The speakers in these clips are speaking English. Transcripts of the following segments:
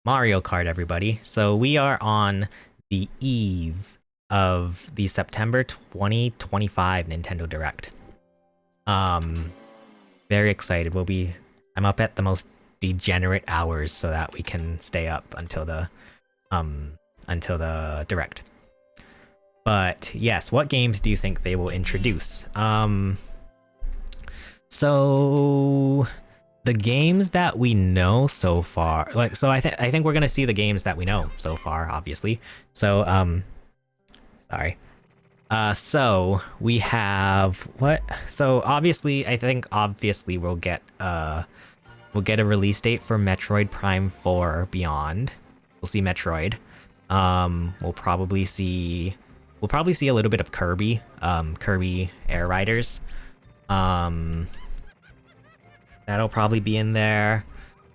Mario Kart, everybody. So we are on the eve of the September 2025 Nintendo Direct. Um, very excited. I'm up at the most degenerate hours so that we can stay up um until the Direct. But yes, what games do you think they will introduce? So the games that we know so far, I think we're gonna see the games that we know so far, obviously. So sorry. So we have what? So obviously, I think obviously we'll get a release date for Metroid Prime 4 Beyond. We'll see Metroid. We'll probably see a little bit of Kirby, Kirby Air Riders. That'll probably be in there.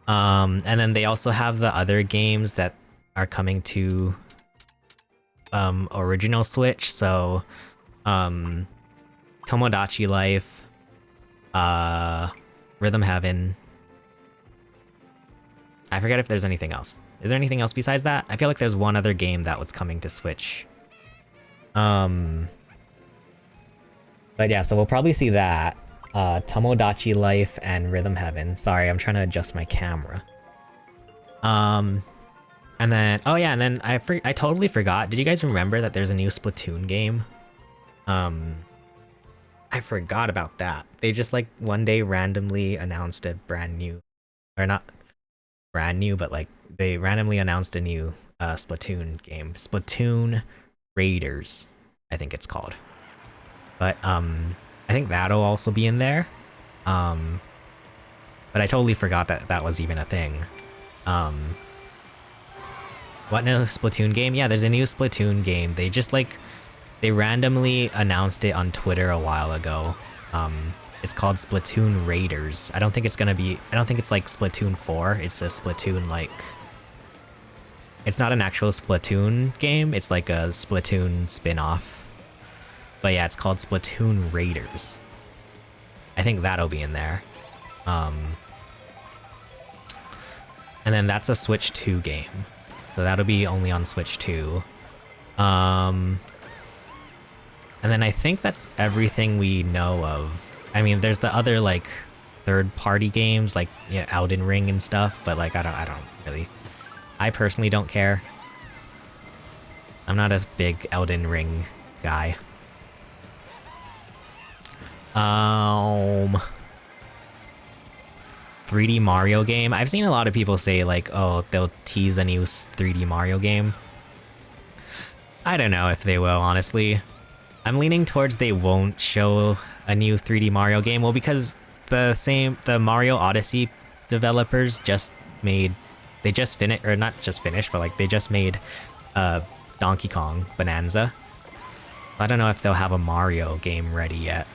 And then they also have the other games that are coming to original Switch. So Tomodachi Life, Rhythm Heaven. I forget if there's anything else. Is there anything else besides that? I feel like there's one other game that was coming to Switch. But yeah, so we'll probably see that. Tomodachi Life and Rhythm Heaven. Sorry, I'm trying to adjust my camera. And then, oh yeah, and then I totally forgot. Did you guys remember that there's a new Splatoon game? I forgot about that. They just like one day randomly announced a brand new, or not brand new, but like they randomly announced a new Splatoon game. Splatoon Raiders, I think it's called. But I think that'll also be in there. But I totally forgot that that was even a thing. What new Splatoon game? Yeah, there's a new Splatoon game. They randomly announced it on Twitter a while ago. It's called Splatoon Raiders. I don't think it's like Splatoon 4. It's a Splatoon like... It's not an actual Splatoon game. It's like a Splatoon spin-off. But yeah, it's called Splatoon Raiders. I think that'll be in there. And then that's a Switch 2 game. So that'll be only on Switch 2. And then I think that's everything we know of. I mean, there's the other like third-party games like, you know, Elden Ring and stuff, but like I don't really. I personally don't care. I'm not a big Elden Ring guy. 3D Mario game. I've seen a lot of people say like, oh, they'll tease a new 3D Mario game. I don't know if they will, honestly. I'm leaning towards they won't show a new 3D Mario game. Well, because the Mario Odyssey developers just made, they just finished, or not just finished, but like they just made Donkey Kong Bonanza. I don't know if they'll have a Mario game ready yet.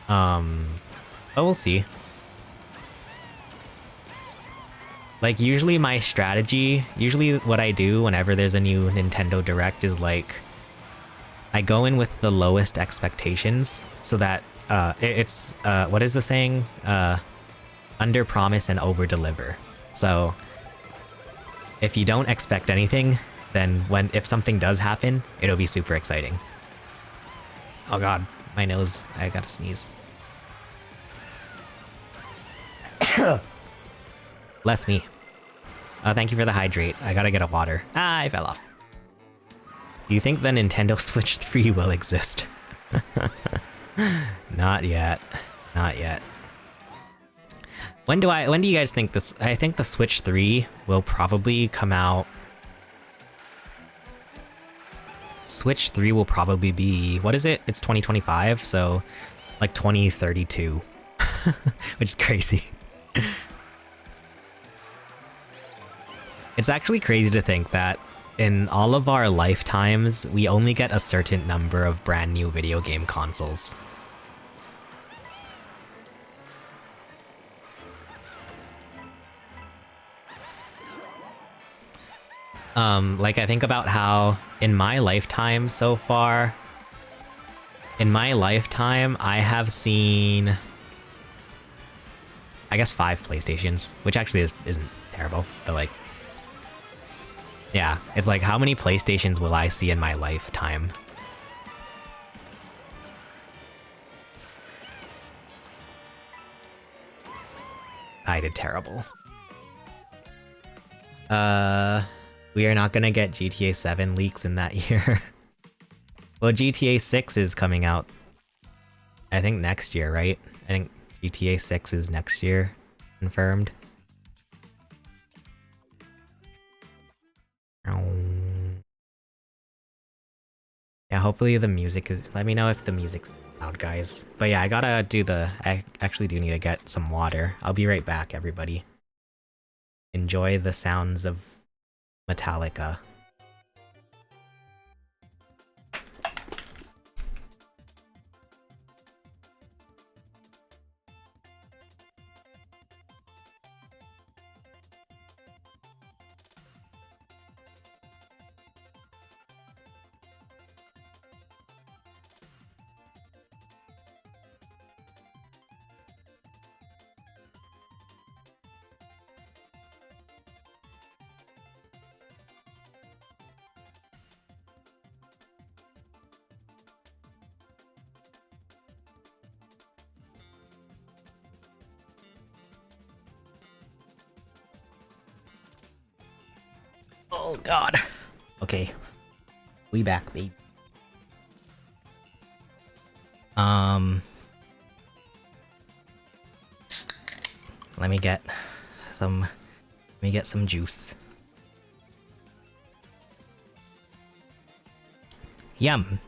But we'll see. Like usually my strategy, usually what I do whenever there's a new Nintendo Direct is like, I go in with the lowest expectations so that it's what is the saying? Under promise and over deliver. So if you don't expect anything, then if something does happen, it'll be super exciting. Oh god, my nose, I gotta sneeze. Bless me. Thank you for the hydrate. I gotta get a water. Ah, I fell off. Do you think the Nintendo Switch 3 will exist? Not yet. Not yet. When do you guys think this? I think the Switch 3 will probably come out. Switch 3 will probably be, what is it? It's 2025, so like 2032. Which is crazy. It's actually crazy to think that in all of our lifetimes, we only get a certain number of brand new video game consoles. Like I think about how in my lifetime so far, I have seen, I guess 5 PlayStations, which actually isn't terrible, but like, yeah, it's like, how many PlayStations will I see in my lifetime? I did terrible. We are not gonna get GTA 7 leaks in that year. Well, GTA 6 is coming out, I think next year, right? I think GTA 6 is next year, confirmed. Yeah, hopefully the music is... Let me know if the music's loud, guys. But yeah, I gotta do the... I actually do need to get some water. I'll be right back, everybody. Enjoy the sounds of Metallica. Oh god. Okay. We back, babe. Let me get some juice. Yum.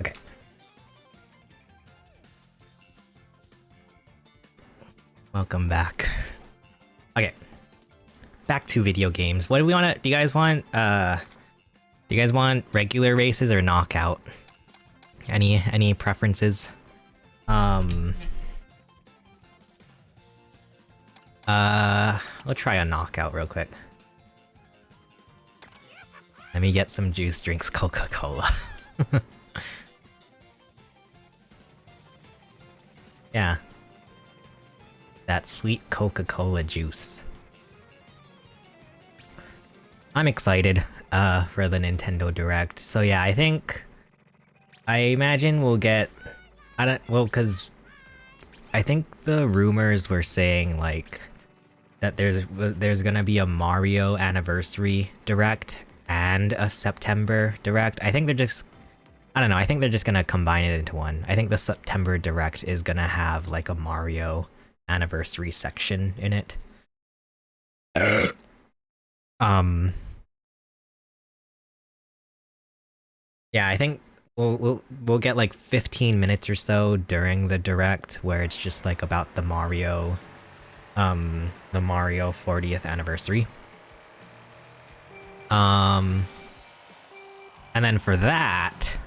Okay. Welcome back. Okay. Back to video games. What do we want to... Do you guys want regular races or knockout? Any preferences? We'll try a knockout real quick. Let me get some juice drinks Coca-Cola. Yeah. That sweet Coca-Cola juice. I'm excited for the Nintendo Direct. So yeah, I imagine we'll get... cause I think the rumors were saying like that there's gonna be a Mario Anniversary Direct and a September Direct. I think they're just... I don't know, I think they're just gonna combine it into one. I think the September Direct is gonna have like a Mario Anniversary section in it. Yeah, I think we'll get like 15 minutes or so during the Direct where it's just like about the Mario 40th anniversary. And then for that,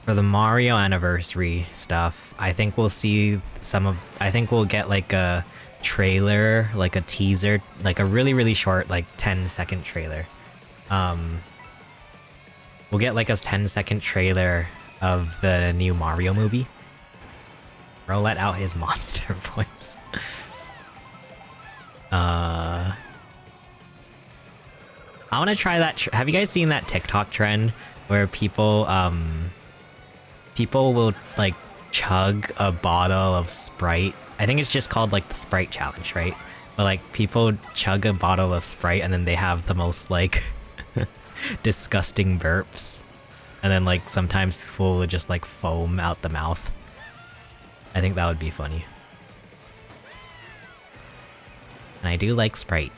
for the Mario anniversary stuff, I think we'll see I think we'll get like a trailer, like a teaser, like a really short, like 10-second trailer. We'll get like a 10-second trailer of the new Mario movie. Bro let out his monster voice. I want to try that. Have you guys seen that TikTok trend where people will like chug a bottle of Sprite? I think it's just called like the Sprite challenge, right? But like people chug a bottle of Sprite and then they have the most like disgusting burps, and then like sometimes people will just like foam out the mouth. I think that would be funny. And I do like Sprite.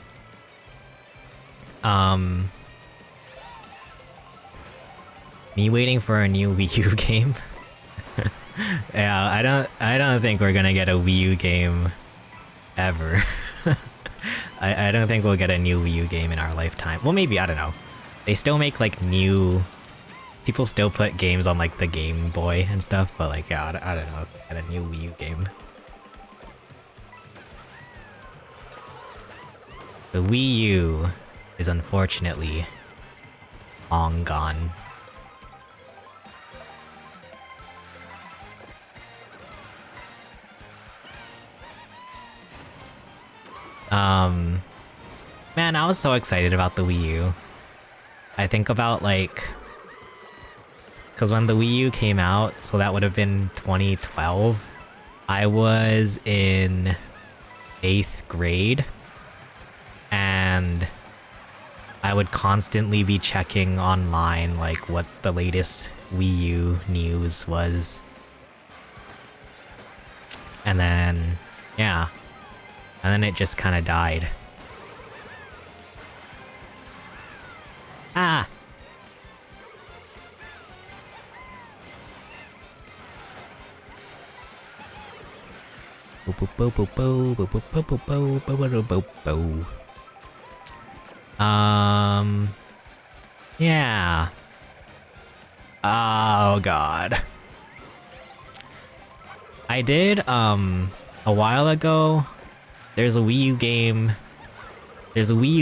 Me waiting for a new Wii U game. Yeah, I don't think we're gonna get a Wii U game ever. I don't think we'll get a new Wii U game in our lifetime. Well, maybe, I don't know. They still make like new... People still put games on like the Game Boy and stuff, but like, yeah, I don't know if we get a new Wii U game. The Wii U is unfortunately long gone. Man, I was so excited about the Wii U. I think about like... Because when the Wii U came out, so that would have been 2012, I was in 8th grade. And I would constantly be checking online like what the latest Wii U news was. And then, yeah. And then it just kind of died. Ah! Yeah. Oh god. I did, a while ago, there's a Wii U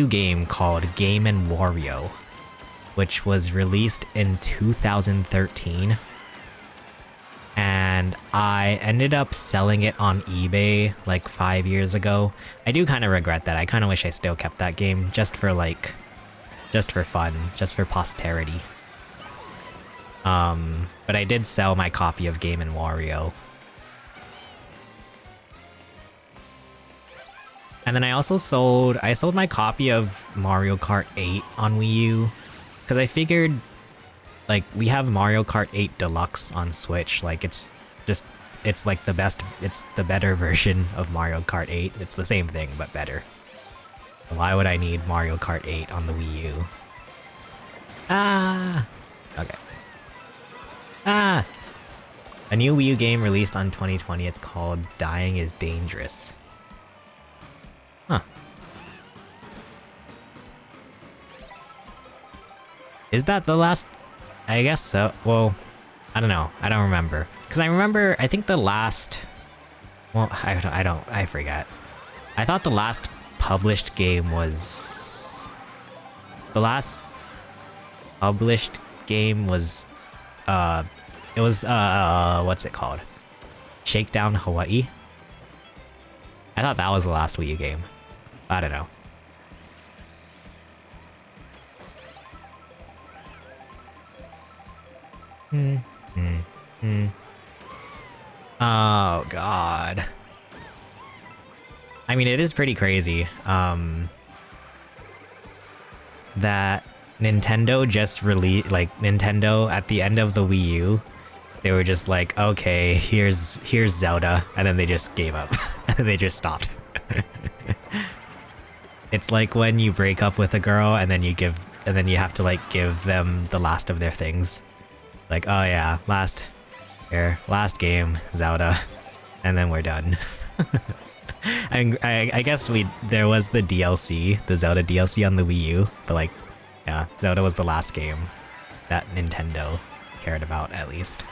game called Game & Wario, which was released in 2013. And I ended up selling it on eBay like 5 years ago. I do kind of regret that. I kind of wish I still kept that game just for fun, just for posterity. But I did sell my copy of Game & Wario. And then I also sold my copy of Mario Kart 8 on Wii U, because I figured, like, we have Mario Kart 8 Deluxe on Switch, like it's like it's the better version of Mario Kart 8. It's the same thing, but better. Why would I need Mario Kart 8 on the Wii U? Ah! Okay. Ah! A new Wii U game released on 2020, it's called Dying is Dangerous. Huh. Is that the last? I guess so. Well, I don't know. I don't remember. Because I remember, I think the last... Well, I forget. I thought the last published game was... The last published game was... It was, what's it called? Shakedown Hawaii? I thought that was the last Wii U game. I don't know. Oh god. I mean, it is pretty crazy, that Nintendo just released, like, Nintendo at the end of the Wii U, they were just like, okay, here's Zelda, and then they just gave up. And they just stopped. It's like when you break up with a girl and then you have to like give them the last of their things. Like, oh yeah, last game, Zelda, and then we're done. I guess there was the DLC, the Zelda DLC on the Wii U, but like, yeah, Zelda was the last game that Nintendo cared about, at least.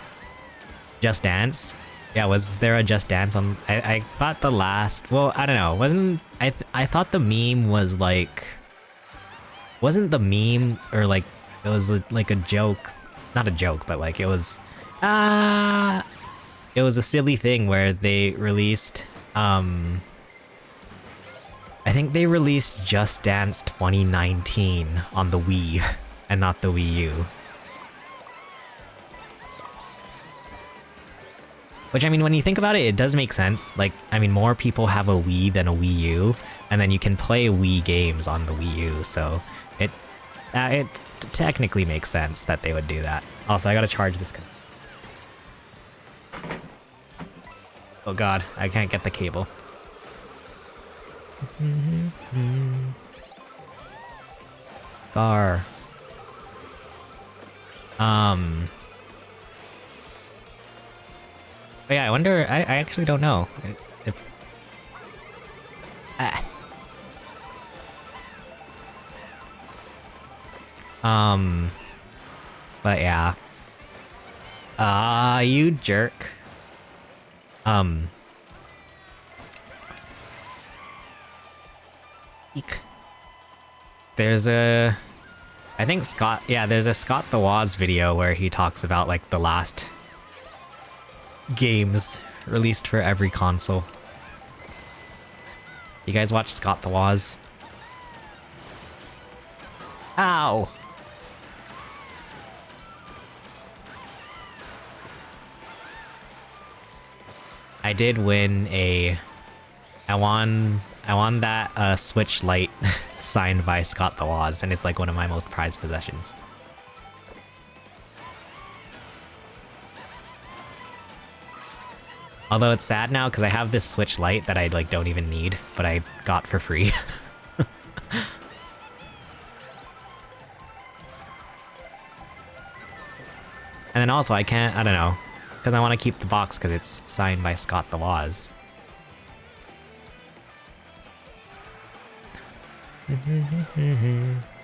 Just Dance? Yeah, was there a Just Dance on... I thought the last... Well, I don't know, wasn't... I thought the meme was like... Wasn't the meme, or like, it was like a joke... Not a joke, but like, it was... It was a silly thing where they released... I think they released Just Dance 2019 on the Wii, and not the Wii U. Which, I mean, when you think about it, it does make sense. Like, I mean, more people have a Wii than a Wii U, and then you can play Wii games on the Wii U, so it technically makes sense that they would do that. Also, I gotta charge this. Oh god, I can't get the cable. Gar. But yeah, I wonder, I actually don't know if... But yeah. You jerk. Eek. There's a... I think Scott... Yeah, there's a Scott the Woz video where he talks about, like, the last games released for every console. You guys watch Scott the Woz? Ow! I did win a... I won that Switch Lite signed by Scott the Woz, and it's like one of my most prized possessions. Although it's sad now because I have this Switch Lite that I like don't even need, but I got for free. And then also I can't, I don't know, because I want to keep the box because it's signed by Scott the Woz.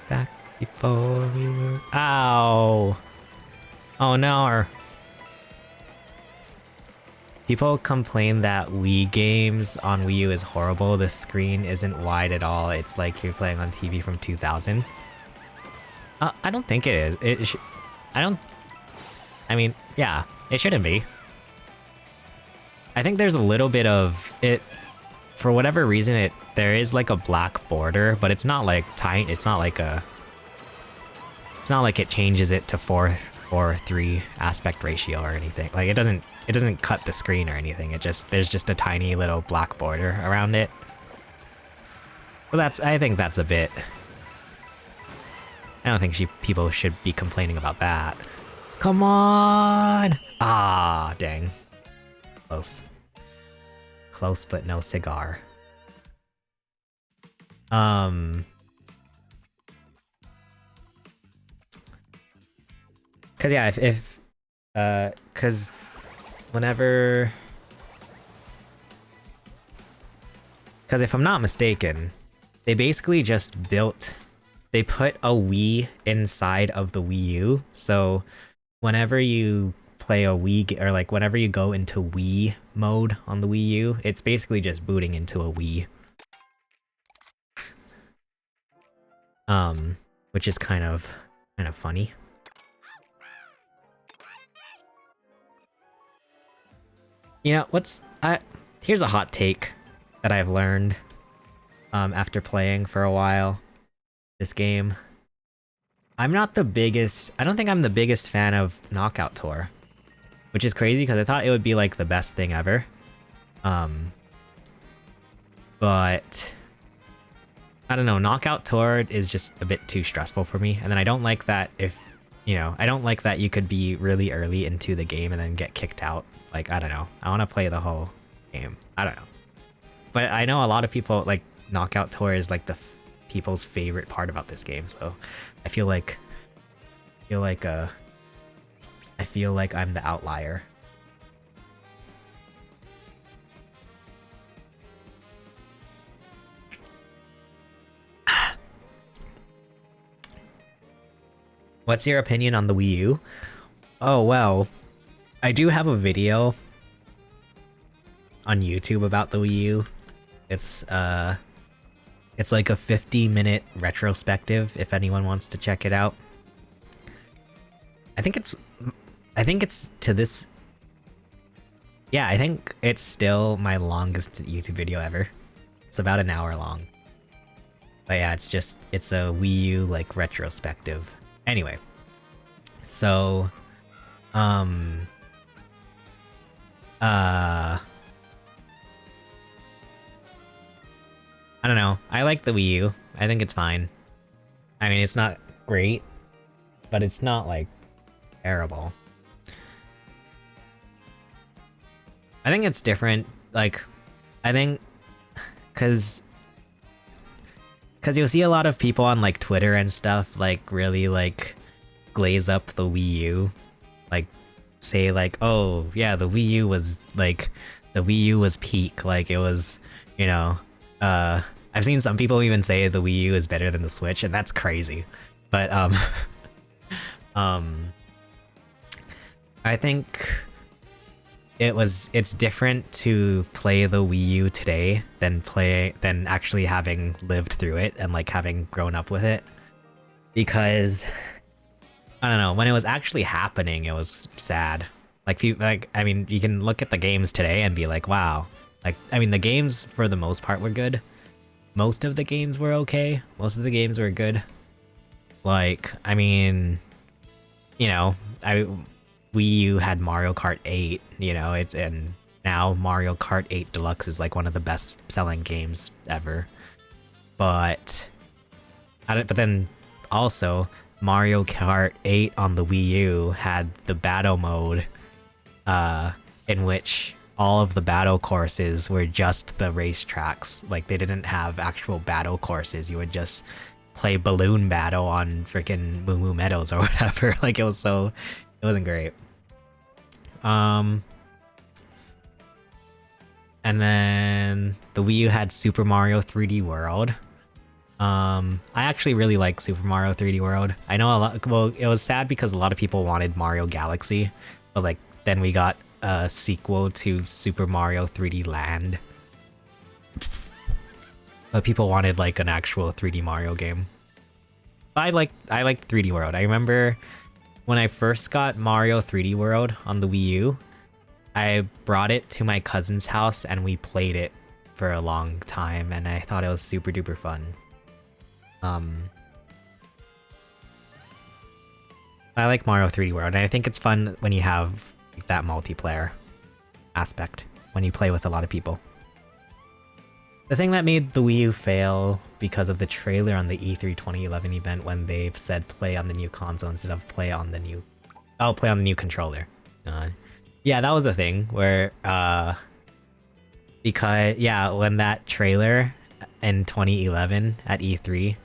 Back before we were... Ow! Oh no! People complain that Wii games on Wii U is horrible. The screen isn't wide at all. It's like you're playing on TV from 2000. I don't think it is. I mean, yeah, it shouldn't be. I think there's a little bit of it. For whatever reason, there is like a black border, but it's not like tight. It's not like it changes it to 4:3 aspect ratio or anything. Like it doesn't cut the screen or anything. There's just a tiny little black border around it. But I think that's a bit. I don't think people should be complaining about that. Come on! Ah, dang. Close. Close, but no cigar. Cause yeah, cause whenever... Cause if I'm not mistaken, they basically just they put a Wii inside of the Wii U, so whenever you play a Wii, or like whenever you go into Wii mode on the Wii U, it's basically just booting into a Wii. Which is kind of funny. You know, here's a hot take that I've learned after playing for a while this game. I don't think I'm the biggest fan of Knockout Tour, which is crazy because I thought it would be like the best thing ever. But I don't know, Knockout Tour is just a bit too stressful for me, and then I don't like that I don't like that you could be really early into the game and then get kicked out. Like, I don't know, I want to play the whole game. I don't know. But I know a lot of people, like, Knockout Tour is like people's favorite part about this game, so I feel like I'm the outlier. What's your opinion on the Wii U? Oh, well, I do have a video on YouTube about the Wii U. It's like a 50-minute retrospective if anyone wants to check it out. I think it's to this. Yeah, I think it's still my longest YouTube video ever. It's about an hour long. But yeah, it's a Wii U like retrospective. Anyway, so I don't know. I like the Wii U. I think it's fine. I mean, it's not great, but it's not like terrible. I think it's different. Like, I think because you'll see a lot of people on like Twitter and stuff like really like glaze up the Wii U, like say like, oh yeah, the Wii U was peak, like it was, you know, I've seen some people even say the Wii U is better than the Switch, and that's crazy. But I think it's different to play the Wii U today than actually having lived through it and like having grown up with it, because I don't know, when it was actually happening it was sad. Like people, like, I mean, you can look at the games today and be like, wow, like, I mean, the games for the most part were good. Most of the games were okay. Most of the games were good. Like, I mean, you know, I Wii U had Mario Kart 8, you know, and now Mario Kart 8 Deluxe is like one of the best selling games ever. But but then also Mario Kart 8 on the Wii U had the battle mode, in which all of the battle courses were just the racetracks. Like they didn't have actual battle courses. You would just play balloon battle on freaking Moo Moo Meadows or whatever. Like it wasn't great. And then the Wii U had Super Mario 3D World. I actually really like Super Mario 3D World. I know a lot. Well, it was sad because a lot of people wanted Mario Galaxy, but like then we got a sequel to Super Mario 3D Land. But people wanted like an actual 3D Mario game. I like 3D World. I remember when I first got Mario 3D World on the Wii U, I brought it to my cousin's house and we played it for a long time, and I thought it was super duper fun. I like Mario 3D World, and I think it's fun when you have that multiplayer aspect, when you play with a lot of people. The thing that made the Wii U fail because of the trailer on the E3 2011 event when they've said play on the new console instead of play on the new controller. Yeah, that was a thing where because yeah, when that trailer in 2011 at E3,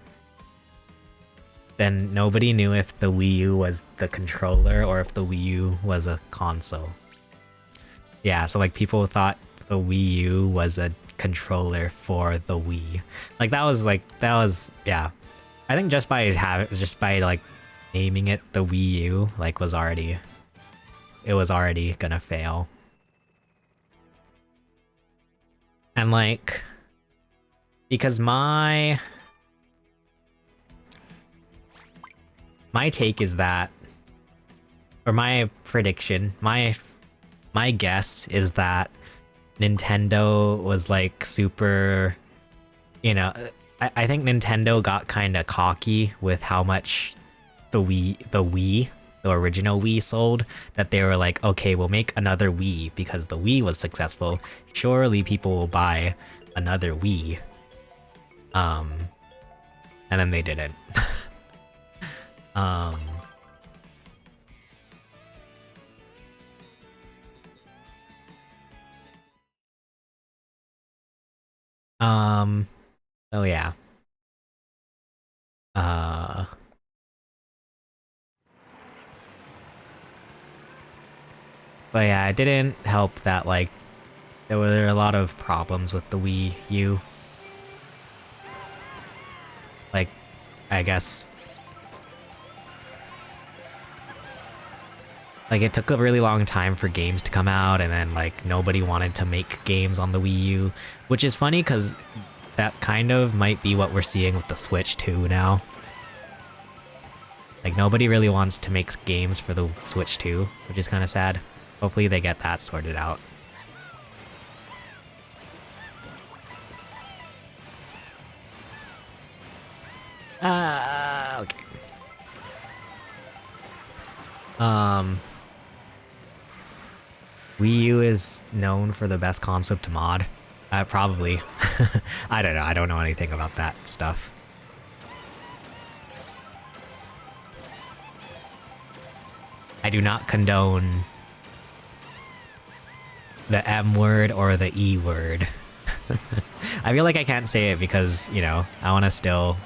then nobody knew if the Wii U was the controller or if the Wii U was a console. Yeah, so like people thought the Wii U was a controller for the Wii. Like that was yeah. I think just by like naming it the Wii U, like was already gonna fail. And like, because my take is that, or my prediction, my guess is that Nintendo was like super, you know, I think Nintendo got kind of cocky with how much the original Wii sold, that they were like, okay, we'll make another Wii because the Wii was successful. Surely people will buy another Wii. And then they didn't. Oh yeah. But yeah, it didn't help that like there were a lot of problems with the Wii U. Like, I guess like it took a really long time for games to come out, and then like nobody wanted to make games on the Wii U, which is funny because that kind of might be what we're seeing with the Switch too now. Like nobody really wants to make games for the Switch 2, which is kind of sad. Hopefully they get that sorted out. Okay. Wii U is known for the best concept to mod. Probably. I don't know. I don't know anything about that stuff. I do not condone the M word or the E word. I feel like I can't say it because, you know, I want to still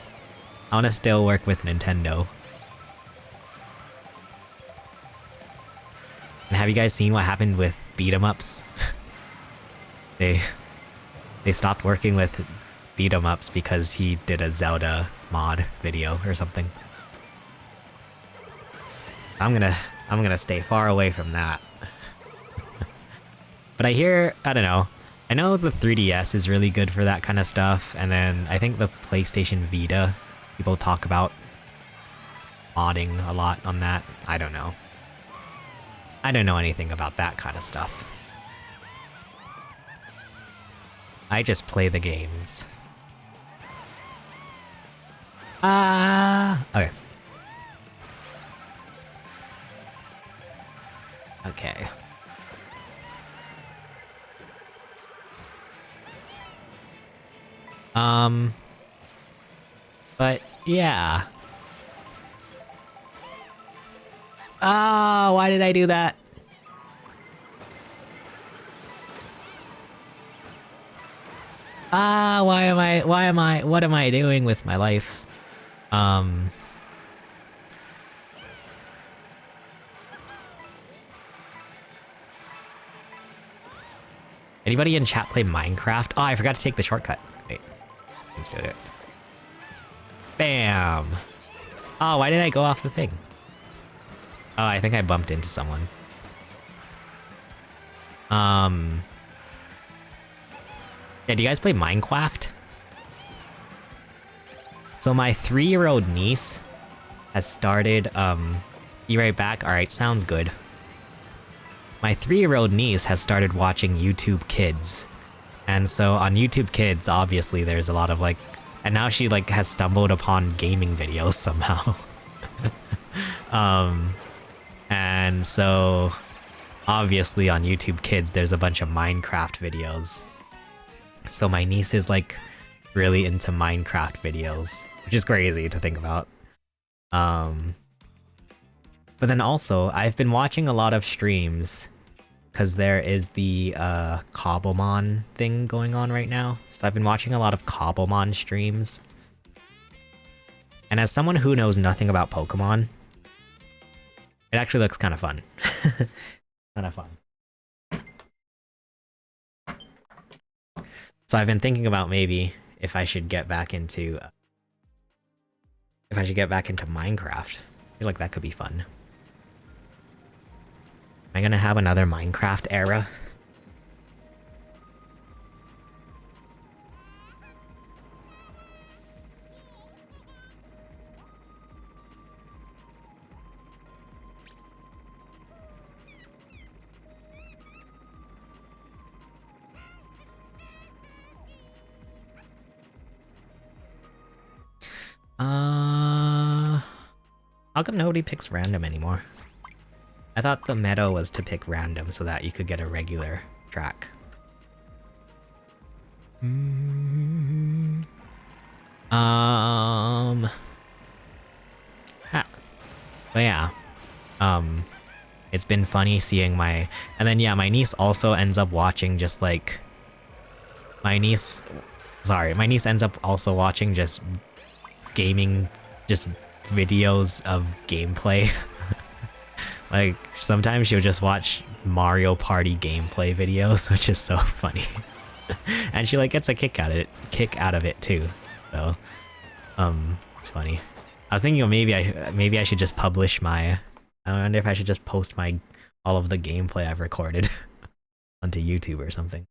work with Nintendo. And have you guys seen what happened with beat 'em ups? They stopped working with beat 'em ups because he did a Zelda mod video or something. I'm gonna stay far away from that. But I don't know. I know the 3DS is really good for that kind of stuff, and then I think the PlayStation Vita, people talk about modding a lot on that. I don't know. I don't know anything about that kind of stuff. I just play the games. Okay. But yeah. Ah, why did I do that? Ah, what am I doing with my life? Anybody in chat play Minecraft? Oh, I forgot to take the shortcut. Wait, let's do it. Bam! Oh, why did I go off the thing? Oh, I think I bumped into someone. Yeah, do you guys play Minecraft? So my 3-year-old niece has started, be right back? Alright, sounds good. My 3-year-old niece has started watching YouTube Kids. And so on YouTube Kids, obviously there's a lot of like, and now she like has stumbled upon gaming videos somehow. And so obviously on YouTube Kids, there's a bunch of Minecraft videos. So my niece is like really into Minecraft videos, which is crazy to think about. But then also, I've been watching a lot of streams because there is the Cobblemon thing going on right now. So I've been watching a lot of Cobblemon streams. And as someone who knows nothing about Pokemon, it actually looks kind of fun. Kind of fun. So I've been thinking about maybe if I should get back into Minecraft. I feel like that could be fun. Am I gonna have another Minecraft era? How come nobody picks random anymore? I thought the meta was to pick random so that you could get a regular track. But yeah. It's been funny seeing my... And then yeah, my niece also ends up watching just like... My niece ends up also watching just gaming, just videos of gameplay. Like, sometimes she'll just watch Mario Party gameplay videos, which is so funny. And she like gets a kick out of it too. So, it's funny. I was thinking maybe I should just publish my... I wonder if I should just post all of the gameplay I've recorded onto YouTube or something.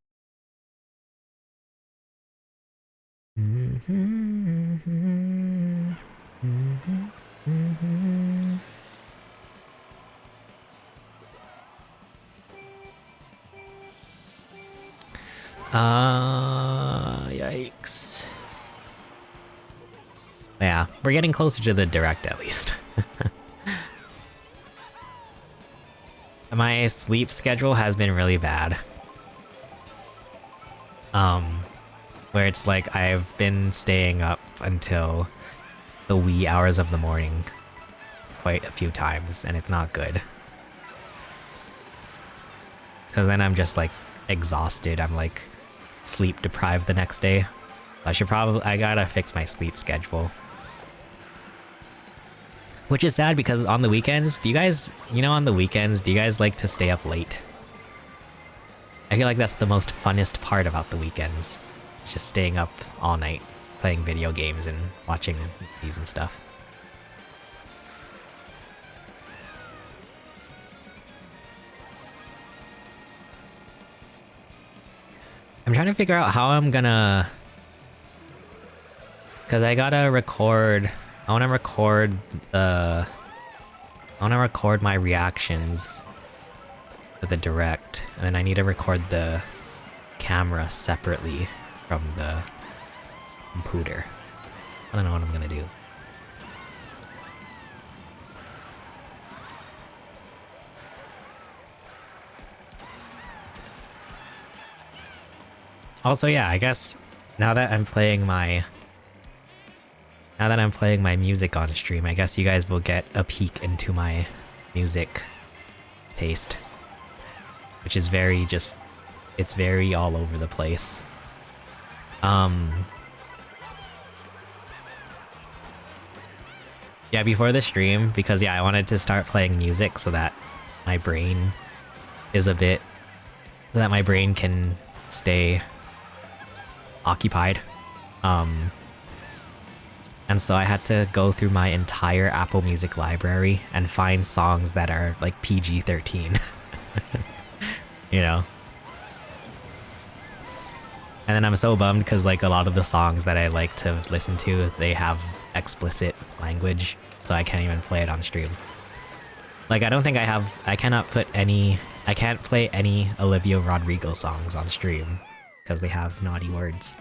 Yikes. Yeah, we're getting closer to the direct at least. My sleep schedule has been really bad. Where it's like I've been staying up until the wee hours of the morning quite a few times, and it's not good. Because then I'm just like exhausted, I'm like sleep deprived the next day. I gotta fix my sleep schedule. Which is sad because on the weekends, do you guys like to stay up late? I feel like that's the most funnest part about the weekends. It's just staying up all night, playing video games and watching movies and stuff. I'm trying to figure out how I'm gonna... Because I gotta record... I wanna record my reactions for the direct, and then I need to record the camera separately from the computer. I don't know what I'm gonna do. Also, yeah, I guess now that I'm playing my music on stream, I guess you guys will get a peek into my music taste, which is very it's very all over the place. Yeah, before the stream, because yeah, I wanted to start playing music so that my brain is so that my brain can stay occupied. And so I had to go through my entire Apple Music library and find songs that are like PG-13. You know? And then I'm so bummed because like a lot of the songs that I like to listen to, they have explicit language, so I can't even play it on stream. Like I can't play any Olivia Rodrigo songs on stream because they have naughty words.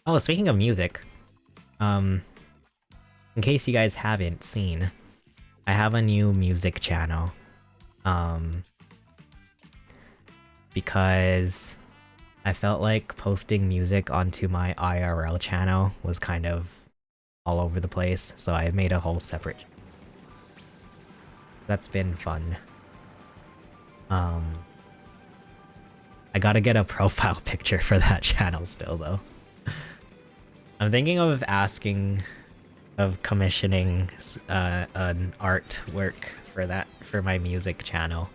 Oh, speaking of music, in case you guys haven't seen, I have a new music channel. Because I felt like posting music onto my IRL channel was kind of all over the place, so I made a whole separate. That's been fun. I gotta get a profile picture for that channel still though. I'm thinking of commissioning an artwork for my music channel.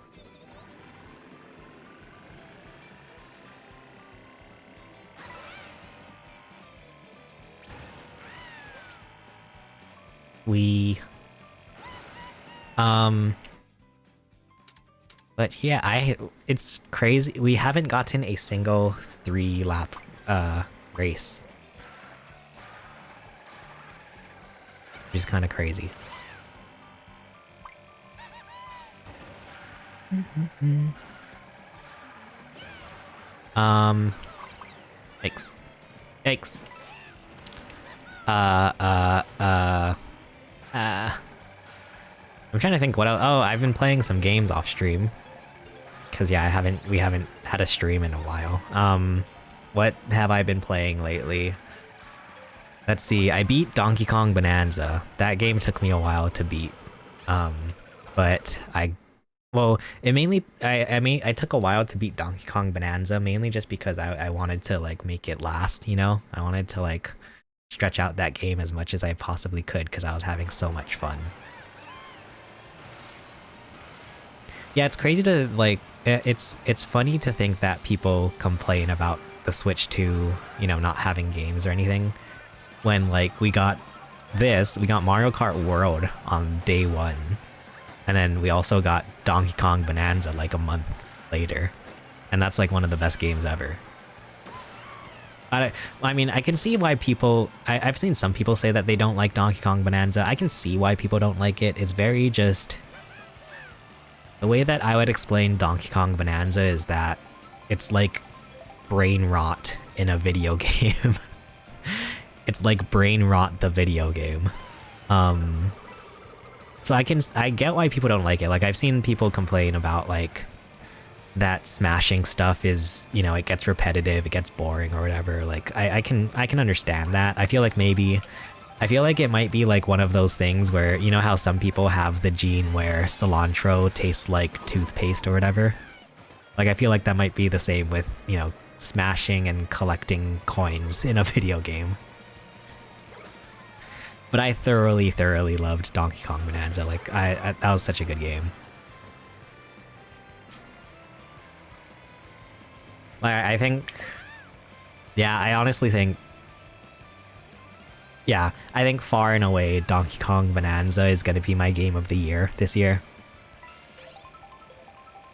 But yeah, it's crazy. We haven't gotten a single 3-lap race. Which is kind of crazy. Yikes. Yikes. I'm trying to think what else. Oh, I've been playing some games off stream. Cause yeah, we haven't had a stream in a while. What have I been playing lately? Let's see, I beat Donkey Kong Bonanza. That game took me a while to beat. But I took a while to beat Donkey Kong Bonanza, mainly just because I wanted to like make it last, you know? I wanted to like stretch out that game as much as I possibly could because I was having so much fun. Yeah, it's crazy to like, it's funny to think that people complain about the Switch 2, you know, not having games or anything. When like we got Mario Kart World on day one, and then we also got Donkey Kong Bonanza like a month later, and that's like one of the best games ever. I mean, I can see why I've seen some people say that they don't like Donkey Kong Bonanza. I can see why people don't like it. It's very just... The way that I would explain Donkey Kong Bonanza is that it's like brain rot in a video game. It's like brain rot the video game. So I get why people don't like it. Like I've seen people complain about like that smashing stuff is, you know, it gets repetitive, it gets boring or whatever. Like I can understand that. I feel like it might be like one of those things where, you know how some people have the gene where cilantro tastes like toothpaste or whatever? Like I feel like that might be the same with, you know, smashing and collecting coins in a video game. But I thoroughly loved Donkey Kong Bonanza. Like that was such a good game. Like I think, yeah, I honestly think, yeah, I think far and away Donkey Kong Bonanza is gonna be my game of the year this year.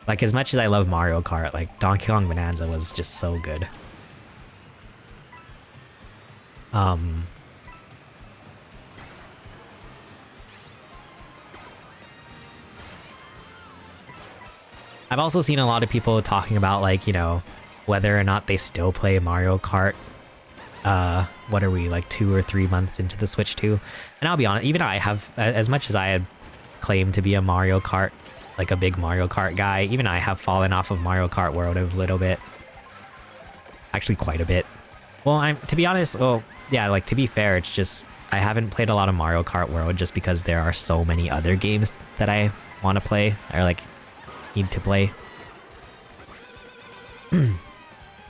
Like as much as I love Mario Kart, like Donkey Kong Bonanza was just so good. I've also seen a lot of people talking about like, you know, whether or not they still play Mario Kart. What are we, like 2 or 3 months into the Switch 2? And I'll be honest, even I have, as much as I had claimed to be a Mario Kart like a big Mario Kart guy. Even I have fallen off of Mario Kart World a little bit. Actually, quite a bit. Well, to be honest, well, yeah, like to be fair, it's just I haven't played a lot of Mario Kart World just because there are so many other games that I want to play or like need to play.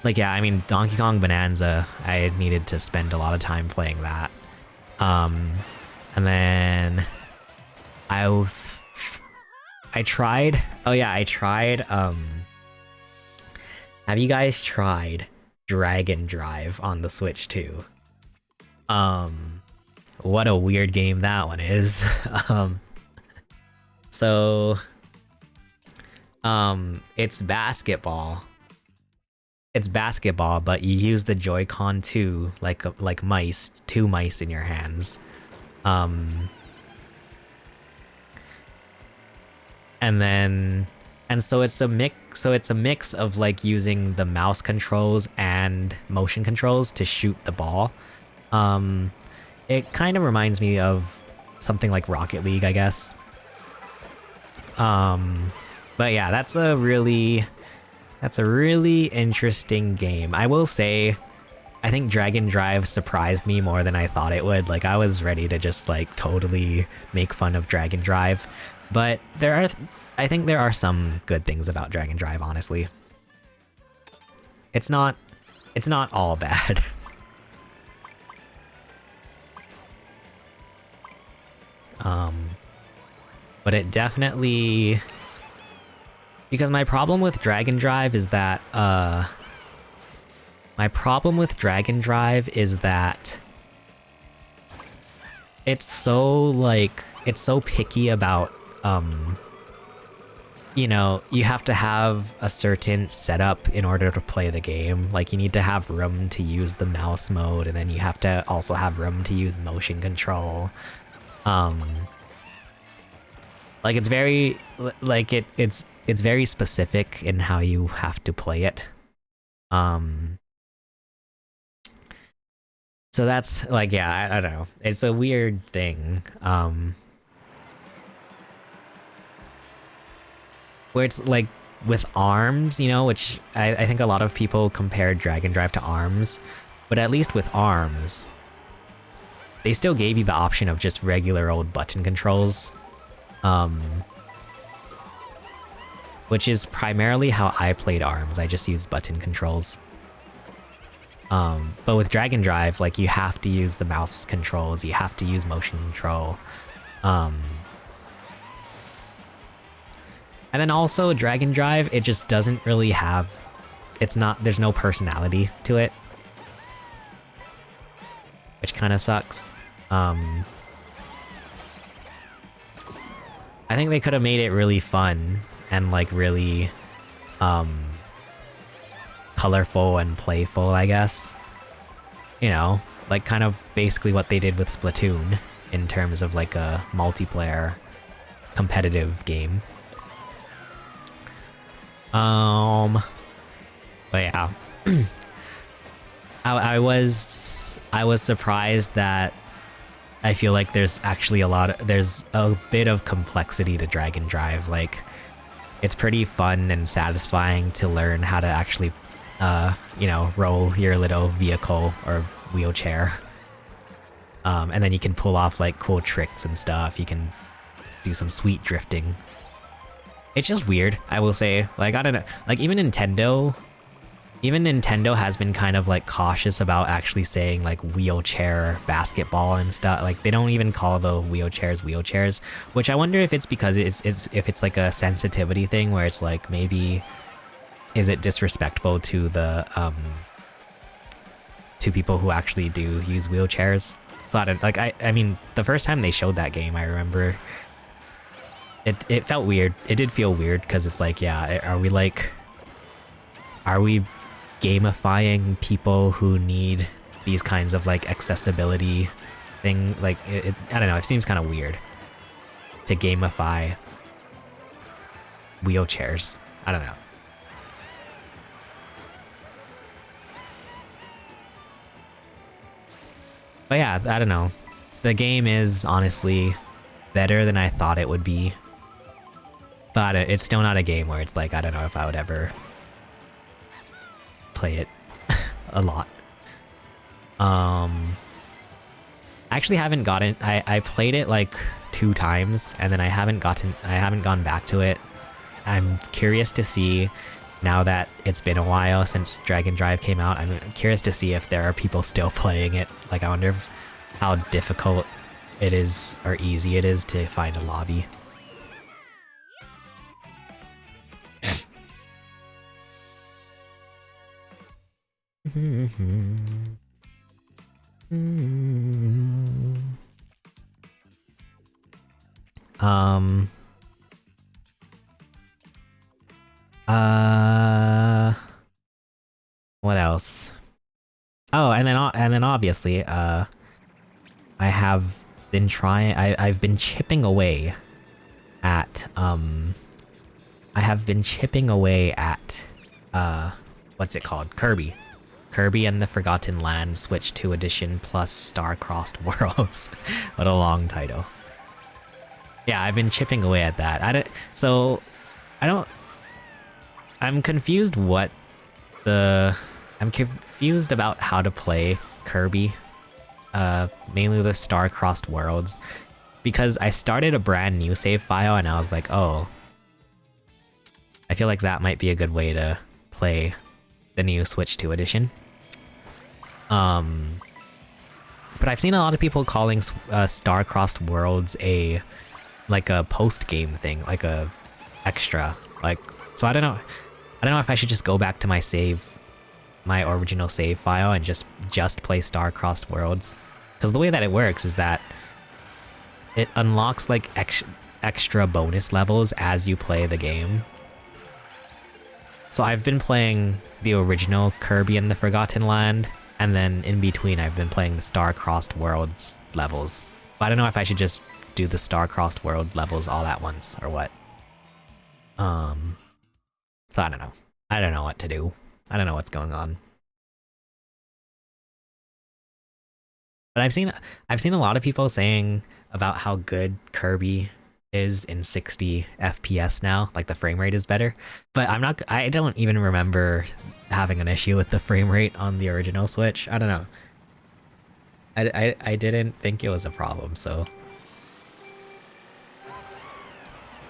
Like, yeah, I mean, Donkey Kong Bonanza, I needed to spend a lot of time playing that. And then I tried, oh yeah, I tried, have you guys tried Dragon Drive on the Switch too? What a weird game that one is. It's basketball. It's basketball, but you use the Joy-Con too, like mice, two mice in your hands. And so it's a mix of like using the mouse controls and motion controls to shoot the ball. It kind of reminds me of something like Rocket League, I guess. But yeah, that's a really interesting game. I will say, I think Dragon Drive surprised me more than I thought it would. Like, I was ready to just like totally make fun of Dragon Drive, but I think there are some good things about Dragon Drive, honestly. It's not all bad. But it definitely, because my problem with Dragon Drive is that it's so picky about you know, you have to have a certain setup in order to play the game. Like, you need to have room to use the mouse mode, and then you have to also have room to use motion control. Like, it's very like it's very specific in how you have to play it. So that's like, yeah, I don't know. It's a weird thing. Where it's like with ARMS, you know, which I think a lot of people compare Dragon Drive to ARMS, but at least with ARMS, they still gave you the option of just regular old button controls. Which is primarily how I played ARMS. I just used button controls. But with Dragon Drive, like, you have to use the mouse controls, you have to use motion control. And then also Dragon Drive, it just doesn't really have, there's no personality to it, which kind of sucks. I think they could have made it really fun and like really colorful and playful, I guess. You know, like kind of basically what they did with Splatoon in terms of like a multiplayer competitive game. But yeah. I was surprised that I feel like there's actually there's a bit of complexity to Dragon Drive. Like, it's pretty fun and satisfying to learn how to actually, you know, roll your little vehicle or wheelchair. And then you can pull off like cool tricks and stuff. You can do some sweet drifting. It's just weird, I will say. Like, I don't know, like even Nintendo has been kind of like cautious about actually saying like wheelchair basketball and stuff. Like, they don't even call the wheelchairs, which I wonder if it's because if it's like a sensitivity thing where it's like, maybe is it disrespectful to the to people who actually do use wheelchairs. So I don't, like, I mean, the first time they showed that game, I remember it felt weird. It did feel weird because it's like, yeah, are we gamifying people who need these kinds of like accessibility thing? Like, I don't know, it seems kind of weird to gamify wheelchairs. I don't know. But yeah, I don't know. The game is honestly better than I thought it would be. But it's still not a game where it's like, I don't know if I would ever play it a lot. I actually haven't gotten, I played it like 2 times and then I haven't gone back to it. I'm curious to see, now that it's been a while since Dragon Drive came out, I'm curious to see if there are people still playing it. Like, I wonder how difficult it is or easy it is to find a lobby. What else? Oh, and then obviously, I have been trying. I've been chipping away at what's it called? Kirby. Kirby and the Forgotten Land Switch 2 Edition plus Star-Crossed Worlds. What a long title. Yeah, I've been chipping away at that. I'm confused I'm confused about how to play Kirby. Mainly the Star-Crossed Worlds. Because I started a brand new save file and I was like, oh, I feel like that might be a good way to play the new Switch 2 edition. But I've seen a lot of people calling Star-Crossed Worlds a post-game thing, like a extra. So I don't know if I should just go back to my original save file and just play Star-Crossed Worlds. Because the way that it works is that it unlocks like extra bonus levels as you play the game. So I've been playing the original Kirby and the Forgotten Land, and then in between I've been playing the Star-Crossed Worlds levels. But I don't know if I should just do the Star-Crossed World levels all at once or what. So I don't know. I don't know what to do. I don't know what's going on. But I've seen a lot of people saying about how good Kirby is in 60 FPS now, like the frame rate is better. But I don't even remember having an issue with the frame rate on the original Switch. I don't know. I didn't think it was a problem, so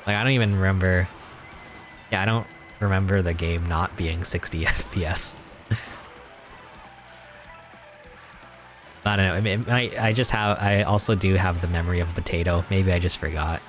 like I don't even remember. Yeah, I don't remember the game not being 60 FPS. I don't know. I also do have the memory of a potato. Maybe I just forgot.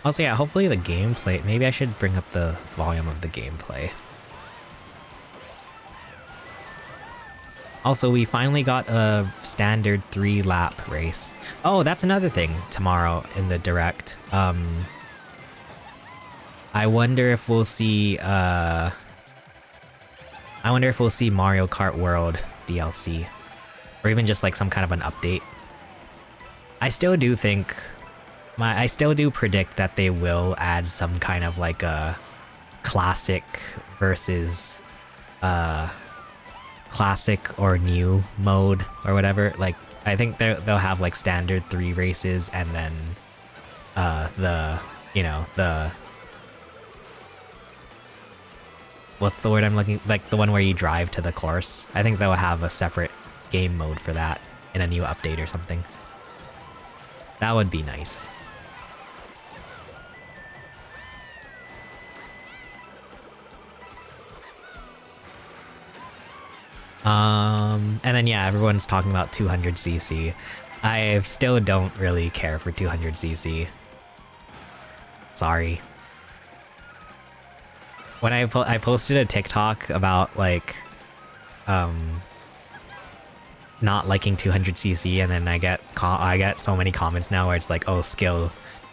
Also, yeah, hopefully the gameplay... Maybe I should bring up the volume of the gameplay. Also, we finally got a standard 3-lap race. Oh, that's another thing tomorrow in the Direct. I wonder if we'll see Mario Kart World DLC. Or even just like some kind of an update. I still do predict that they will add some kind of like a classic versus classic or new mode or whatever. Like I think they'll have like standard 3 races and then what's the word I'm looking, like the one where you drive to the course. I think they'll have a separate game mode for that in a new update or something. That would be nice. And then yeah, everyone's talking about 200cc. I still don't really care for 200cc. Sorry. When I posted a TikTok about like not liking 200cc, and then I get so many comments now where it's like, oh, skill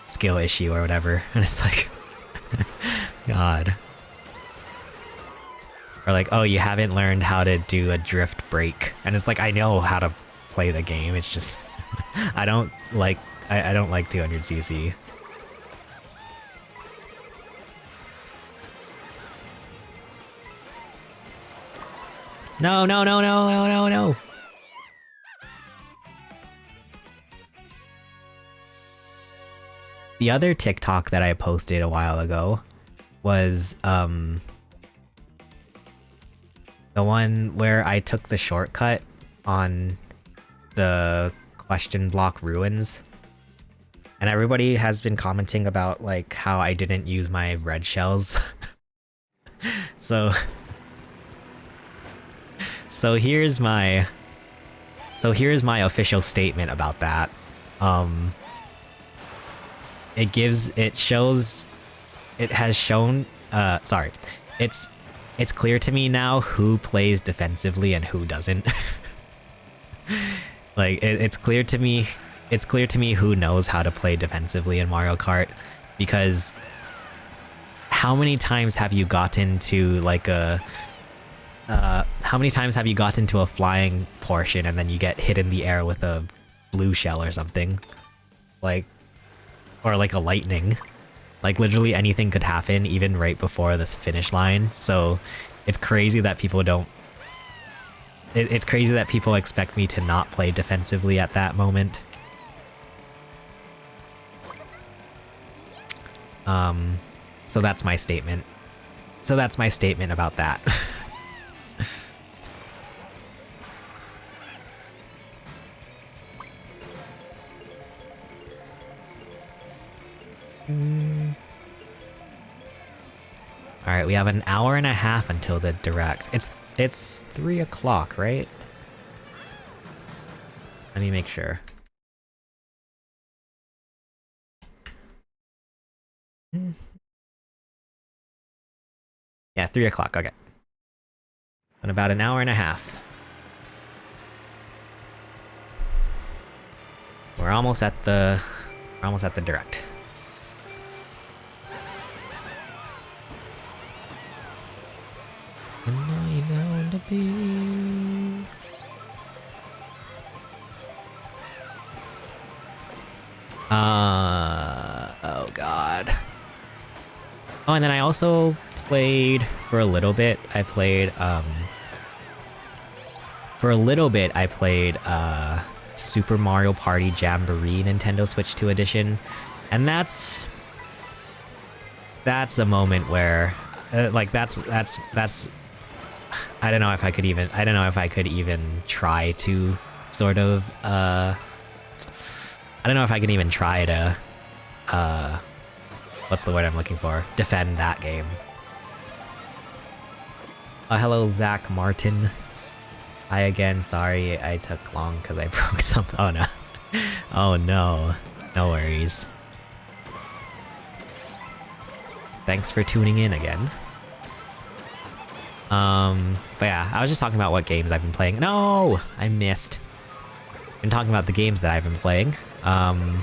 issue or whatever, and it's like God. Or like, oh, you haven't learned how to do a drift brake. And it's like, I know how to play the game. It's just, I don't like I don't like 200cc. No, no, no, no, no, no, no. The other TikTok that I posted a while ago was the one where I took the shortcut on the question block ruins. And everybody has been commenting about like how I didn't use my red shells. So here's my official statement about that. It's clear to me now who plays defensively and who doesn't. Like it's clear to me who knows how to play defensively in Mario Kart, because how many times have you gotten to like a flying portion and then you get hit in the air with a blue shell or something? Like, or like a lightning. Like literally anything could happen even right before this finish line. So it's crazy that people don't... It's crazy that people expect me to not play defensively at that moment. So that's my statement. So that's my statement about that. Alright, we have an hour and a half until the direct. It's 3 o'clock, right? Let me make sure. Yeah, 3 o'clock, okay. In about an hour and a half. We're almost at the direct. And now you know to be. Oh god. Oh, and then I also played for a little bit. I played Super Mario Party Jamboree Nintendo Switch 2 edition, and that's a moment where like that's I don't know if I could even try to sort of I don't know if I can even try to what's the word I'm looking for? Defend that game. Hello, Zach Martin. Hi again. Sorry I took long because I broke something. Oh no. Oh no. No worries. Thanks for tuning in again. But yeah, I was just talking about what games I've been playing. No! I missed. Been talking about the games that I've been playing. But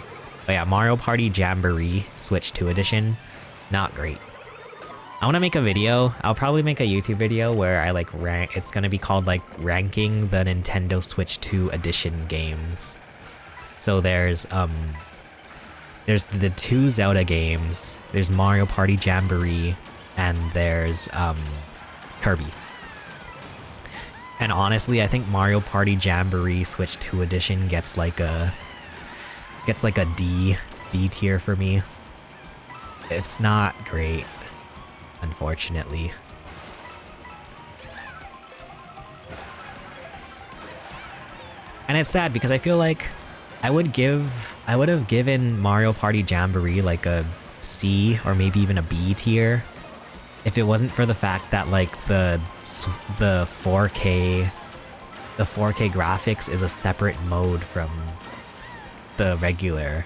yeah, Mario Party Jamboree Switch 2 edition. Not great. I want to make a video. I'll probably make a YouTube video where I like rank. It's gonna be called like ranking the Nintendo Switch 2 edition games. So there's the 2 Zelda games. There's Mario Party Jamboree, and there's Kirby. And honestly, I think Mario Party Jamboree Switch 2 edition gets like a D tier for me. It's not great, unfortunately. And it's sad because I feel like I would have given Mario Party Jamboree like a C or maybe even a B tier if it wasn't for the fact that like the 4K graphics is a separate mode from the regular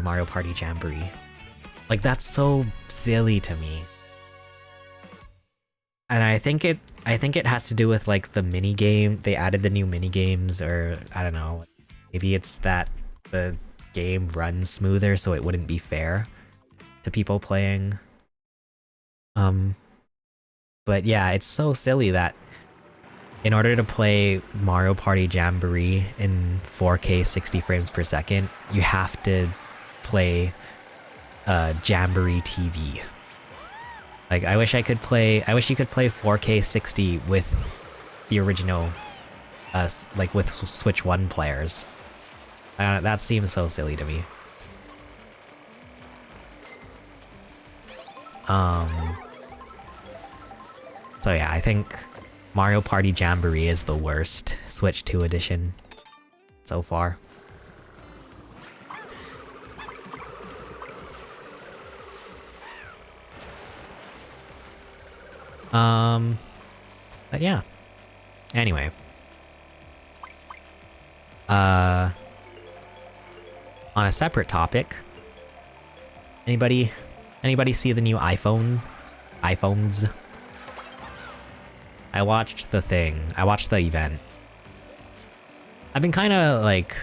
Mario Party Jamboree. Like that's so silly to me. And I think it has to do with like the mini game. They added the new mini games, or I don't know. Maybe it's that the game runs smoother so it wouldn't be fair to people playing. But yeah, it's so silly that in order to play Mario Party Jamboree in 4K 60 frames per second, you have to play Jamboree TV. Like, I wish you could play 4K 60 with the original, like with Switch 1 players. That seems so silly to me. So yeah, I think Mario Party Jamboree is the worst Switch 2 edition so far. But yeah. Anyway. On a separate topic. Anybody see the new iPhones? I watched the thing. I watched the event. I've been kind of like,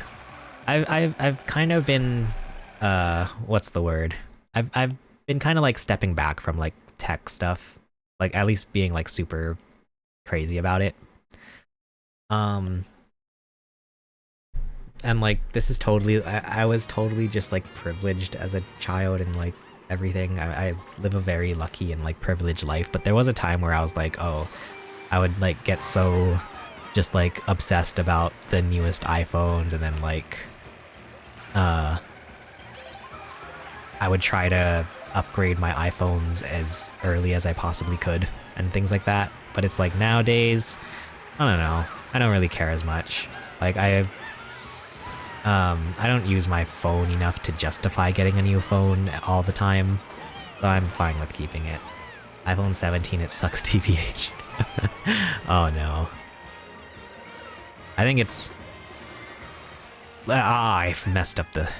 I've kind of been, what's the word? I've been kind of like stepping back from like tech stuff, like at least being like super crazy about it. And like this is totally, I was totally just like privileged as a child and like everything. I live a very lucky and like privileged life, but there was a time where I was like, oh, I would like get so just like obsessed about the newest iPhones, and then like I would try to upgrade my iPhones as early as I possibly could and things like that. But it's like nowadays, I don't know, I don't really care as much. Like I don't use my phone enough to justify getting a new phone all the time, so I'm fine with keeping it. iPhone 17, it sucks TBH. Oh no. I think it's... I've messed up the...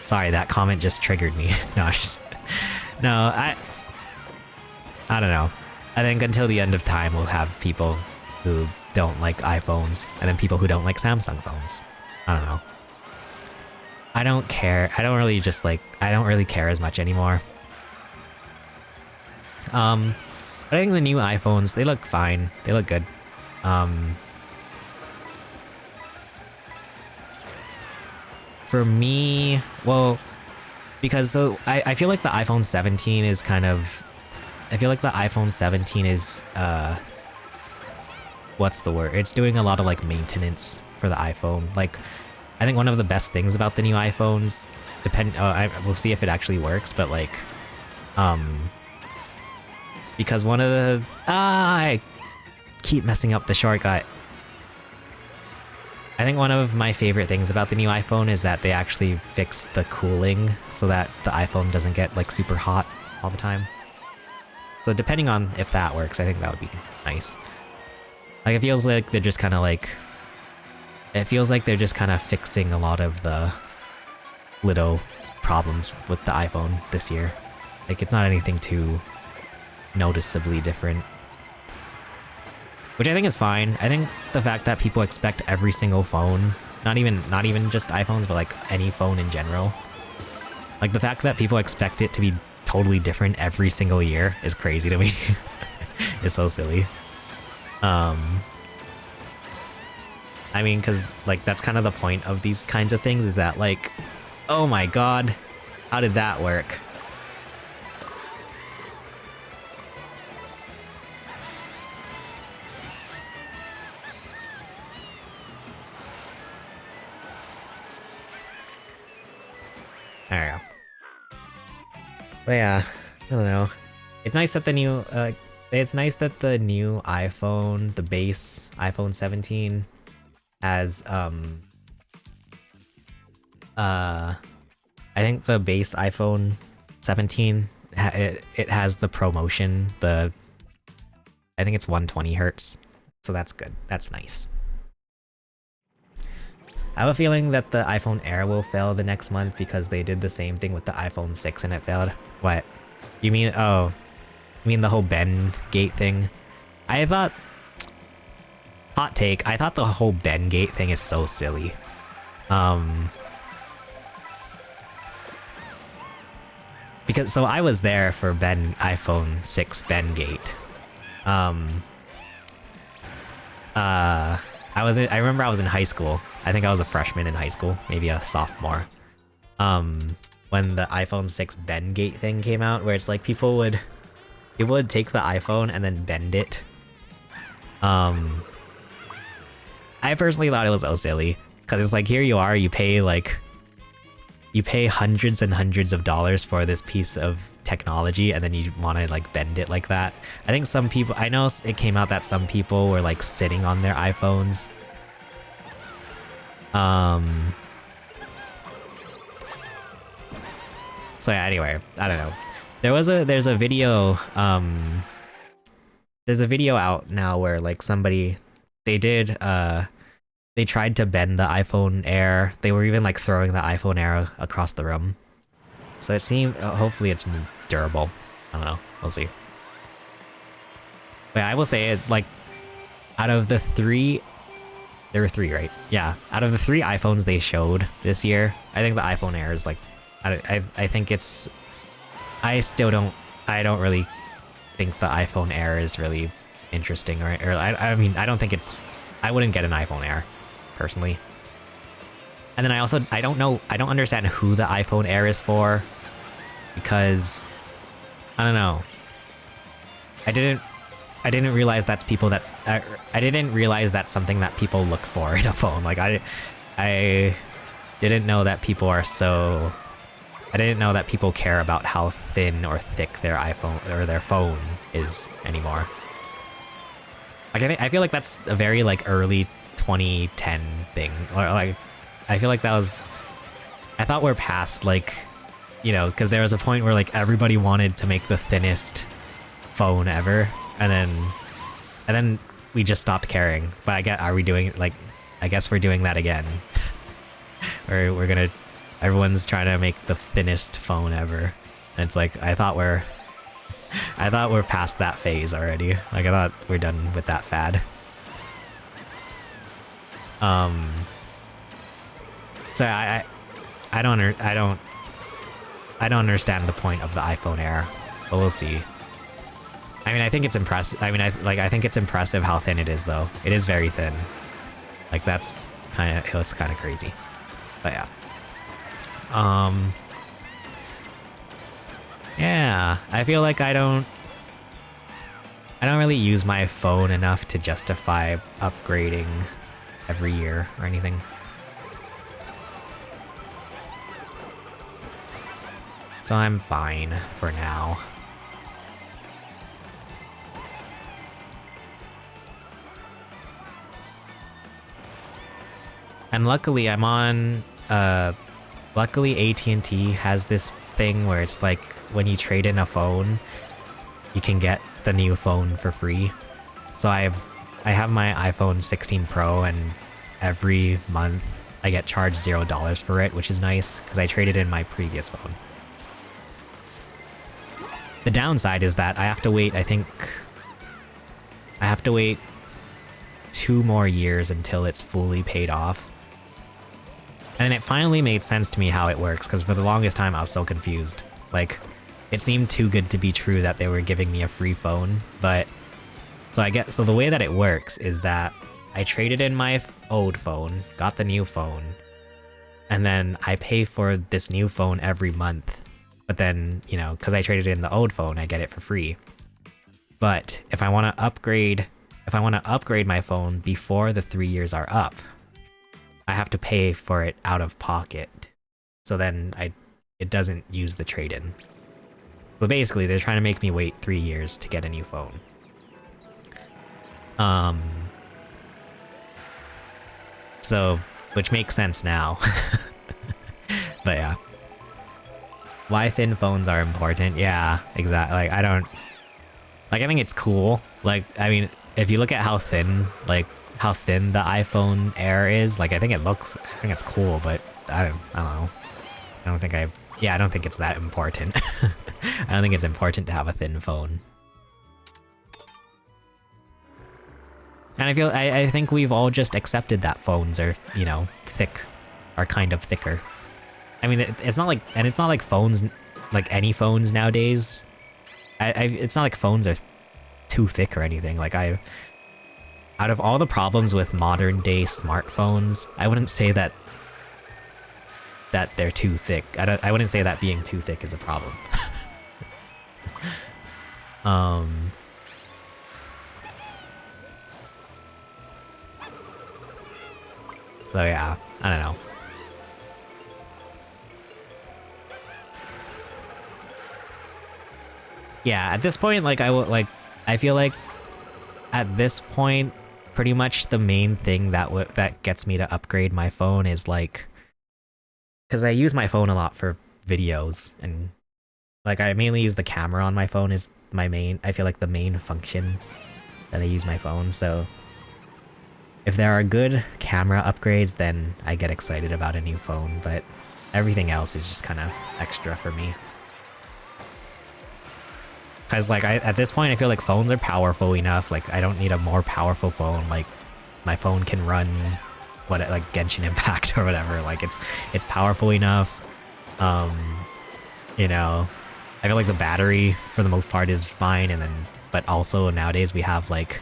Sorry, that comment just triggered me. No, I don't know. I think until the end of time we'll have people who don't like iPhones, and then people who don't like Samsung phones. I don't know. I don't care. I don't really care as much anymore. I think the new iPhones, they look fine. They look good. For me, well, because so I feel like the iPhone 17 is kind of, I feel like the iPhone 17 is, what's the word? It's doing a lot of like maintenance for the iPhone. Like, I think one of the best things about the new iPhones, we'll see if it actually works, but like, because one of the, I keep messing up the shortcut. I think one of my favorite things about the new iPhone is that they actually fixed the cooling so that the iPhone doesn't get like super hot all the time. So depending on if that works, I think that would be nice. Like it feels like they're just kind of like, fixing a lot of the little problems with the iPhone this year. Like it's not anything too noticeably different, which I think is fine. I think the fact that people expect every single phone, not even just iPhones, but like any phone in general, like the fact that people expect it to be totally different every single year is crazy to me. It's so silly. I mean, because like that's kind of the point of these kinds of things, is that like, oh my god, how did that work? There we go. But yeah, I don't know. It's nice that the new iPhone, the base iPhone 17, has I think the base iPhone 17 it has the ProMotion, I think it's 120 hertz, so that's good. That's nice. I have a feeling that the iPhone Air will fail the next month because they did the same thing with the iPhone 6 and it failed. What? You mean, oh, you mean the whole Ben Gate thing? I thought, hot take, I thought the whole Ben Gate thing is so silly. Because, so I was there for iPhone 6 Ben Gate. I remember I was in high school. I think I was a freshman in high school, maybe a sophomore. When the iPhone 6 bend gate thing came out, where it's like people would take the iPhone and then bend it. I personally thought it was so silly, because it's like, here you are, you pay hundreds and hundreds of dollars for this piece of technology, and then you want to like bend it like that. I think some people, I know it came out that some people were like sitting on their iPhones. So yeah, anyway, I don't know. There's a video, there's a video out now where like somebody, they tried to bend the iPhone Air. They were even like throwing the iPhone Air across the room. So it seemed, hopefully it's durable. I don't know, we'll see. But I will say it, like, out of the three, there were three, right? Yeah, out of the three iPhones they showed this year, I think the iPhone Air is like, I think it's, I don't really think the iPhone Air is really interesting, or I mean, I don't think it's, I wouldn't get an iPhone Air, personally. And then I don't understand who the iPhone Air is for, because, I don't know. I didn't realize that's people that's, I didn't realize that's something that people look for in a phone. Like, I didn't know that people are so, I didn't know that people care about how thin or thick their iPhone or their phone is anymore. Like, I feel like that's a very like early 2010 thing, or like, I feel like that was, I thought we're past, like, you know, because there was a point where like everybody wanted to make the thinnest phone ever, and then we just stopped caring. But I get, are we doing, like, I guess we're doing that again. we're gonna, everyone's trying to make the thinnest phone ever, and it's like, I thought we're past that phase already. Like, I thought we're done with that fad. So I don't understand the point of the iPhone Air, but we'll see. I mean, I think it's impressive. I mean, I think it's impressive how thin it is, though. It is very thin. Like, it's kind of crazy. But yeah. Yeah, I feel like I don't really use my phone enough to justify upgrading every year or anything. So I'm fine for now. And luckily I'm on, luckily AT&T has this thing where it's like, when you trade in a phone, you can get the new phone for free. So I have my iPhone 16 Pro, and every month I get charged $0 for it, which is nice, because I traded in my previous phone. The downside is that I have to wait, I think, I have to wait 2 more years until it's fully paid off. And it finally made sense to me how it works, because for the longest time I was so confused. Like, it seemed too good to be true that they were giving me a free phone, but... So the way that it works is that I traded in my old phone, got the new phone, and then I pay for this new phone every month. But then, you know, because I traded in the old phone, I get it for free. But if I want to upgrade my phone before the 3 years are up, I have to pay for it out of pocket. So then it doesn't use the trade-in. So basically, they're trying to make me wait 3 years to get a new phone. So, which makes sense now. But yeah. Why thin phones are important? Yeah, exactly. Like, I think it's cool. Like, I mean, if you look at how thin the iPhone Air is, like, I think it's cool, but I don't know. I don't think it's that important. I don't think it's important to have a thin phone. And I think we've all just accepted that phones are, you know, are kind of thicker. I mean, it's not like phones, like any phones nowadays. It's not like phones are too thick or anything. Like, out of all the problems with modern day smartphones, I wouldn't say that they're too thick. I wouldn't say that being too thick is a problem. So yeah, I don't know. Yeah, at this point, like I feel like at this point, pretty much the main thing that gets me to upgrade my phone is like, because I use my phone a lot for videos, and like I mainly use the camera on my phone is my main, I feel like the main function that I use my phone. So if there are good camera upgrades, then I get excited about a new phone, but everything else is just kind of extra for me. Cause like at this point I feel like phones are powerful enough, like I don't need a more powerful phone, like my phone can run like Genshin Impact or whatever, like it's powerful enough. You know, I feel like the battery for the most part is fine, and then but also nowadays we have like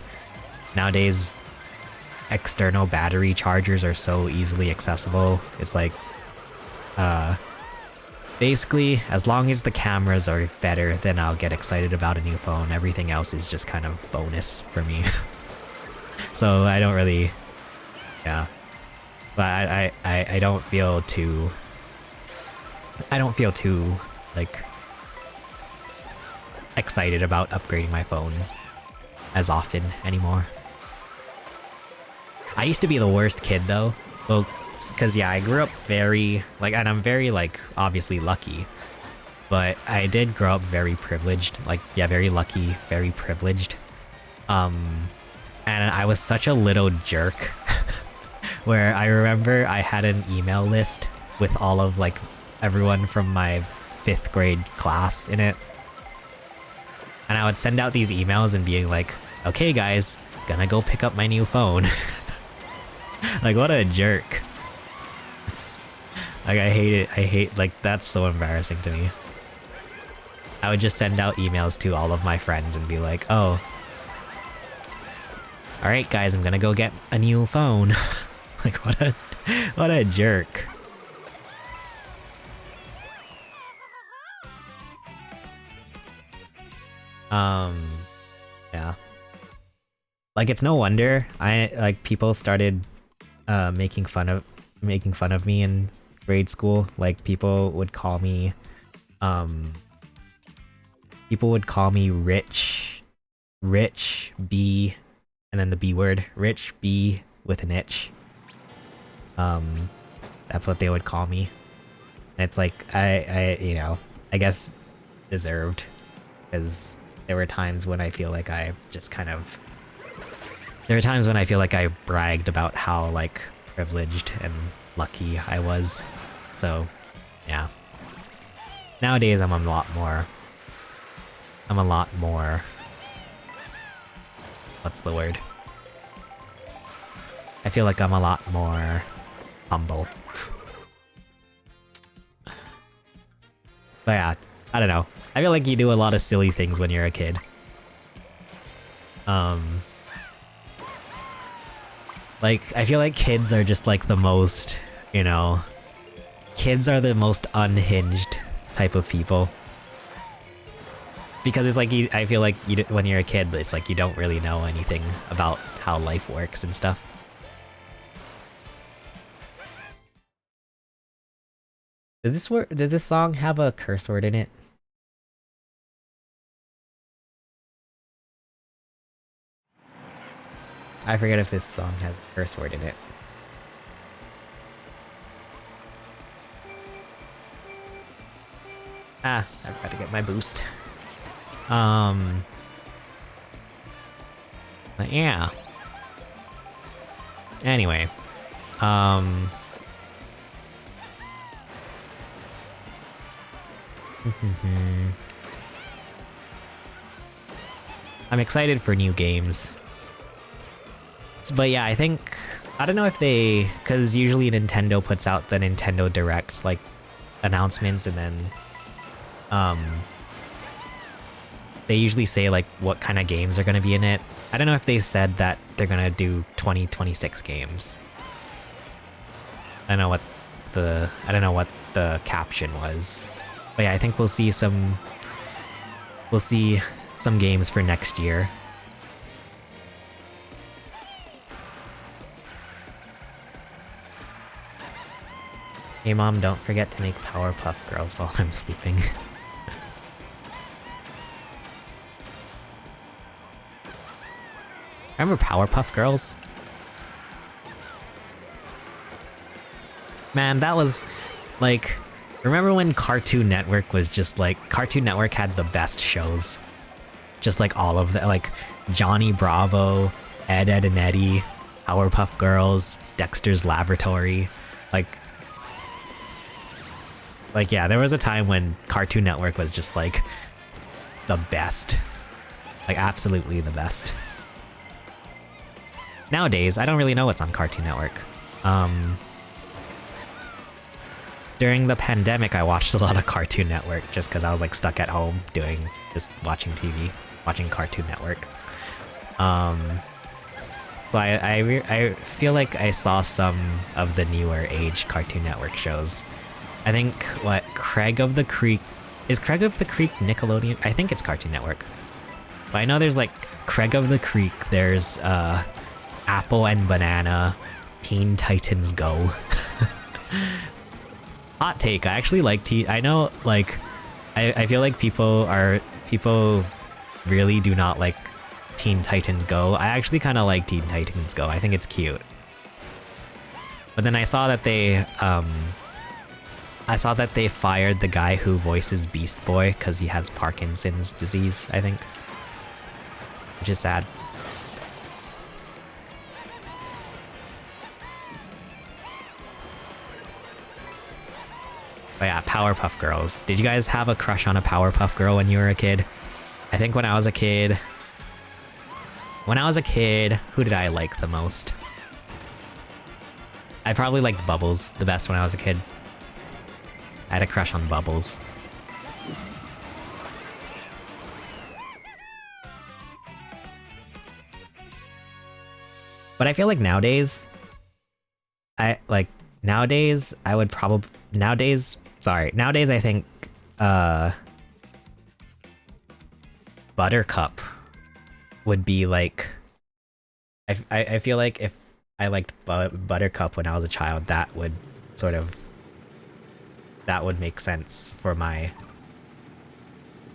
external battery chargers are so easily accessible. It's like basically, as long as the cameras are better, then I'll get excited about a new phone. Everything else is just kind of bonus for me. So I don't really, yeah. But I don't feel too like excited about upgrading my phone as often anymore. I used to be the worst kid though. Well, because yeah, I grew up very like, and I'm very like obviously lucky, but I did grow up very privileged. Like yeah, very lucky, very privileged. And I was such a little jerk where I remember I had an email list with all of like everyone from my 5th grade class in it. And I would send out these emails and being like, okay guys, gonna go pick up my new phone. Like what a jerk. Like I hate it. I hate, like that's so embarrassing to me. I would just send out emails to all of my friends and be like, oh, alright guys, I'm gonna go get a new phone. Like what a jerk. Yeah. Like it's no wonder people started making fun of me in grade school. Like people would call me rich B, and then the B word, rich B with an itch. That's what they would call me. And it's like I you know, I guess deserved, because there were times when I feel like I just kind of I bragged about how like privileged and lucky I was. So yeah, nowadays I'm a lot more what's the word, I feel like I'm a lot more humble. But yeah, I don't know, I feel like you do a lot of silly things when you're a kid. Like, I feel like kids are just like the most, you know, kids are the most unhinged type of people. Because it's like, I feel like when you're a kid, it's like you don't really know anything about how life works and stuff. Does this song have a curse word in it? I forget if this song has a curse word in it. Ah, I've got to get my boost. But yeah. Anyway. I'm excited for new games. But yeah, I think, I don't know if they, because usually Nintendo puts out the Nintendo Direct, like, announcements, and then, they usually say like what kind of games are gonna be in it. I don't know if they said that they're gonna do 2026 games. I don't know what the caption was. But yeah, I think we'll see some games for next year. Hey mom, don't forget to make Powerpuff Girls while I'm sleeping. Remember Powerpuff Girls? Man, that was like, remember when Cartoon Network was just like, Cartoon Network had the best shows. Just like all of them, like Johnny Bravo, Ed, Edd and Eddy, Powerpuff Girls, Dexter's Laboratory. Like yeah, there was a time when Cartoon Network was just like the best. Like absolutely the best. Nowadays, I don't really know what's on Cartoon Network. During the pandemic, I watched a lot of Cartoon Network just because I was like stuck at home just watching TV, watching Cartoon Network. So I feel like I saw some of the newer age Cartoon Network shows. I think Craig of the Creek, is Craig of the Creek Nickelodeon? I think it's Cartoon Network. But I know there's like Craig of the Creek, there's Apple and Banana, Teen Titans Go. Hot take, I actually like I know like I feel like people really do not like Teen Titans Go. I actually kind of like Teen Titans Go. I think it's cute. But then I saw that they fired the guy who voices Beast Boy because he has Parkinson's disease, I think. Which is sad. But yeah, Powerpuff Girls. Did you guys have a crush on a Powerpuff Girl when you were a kid? I think when I was a kid, who did I like the most? I probably liked Bubbles the best when I was a kid. I had a crush on Bubbles. But I feel like nowadays I think Buttercup would be like, I feel like if I liked Buttercup when I was a child, that would make sense for my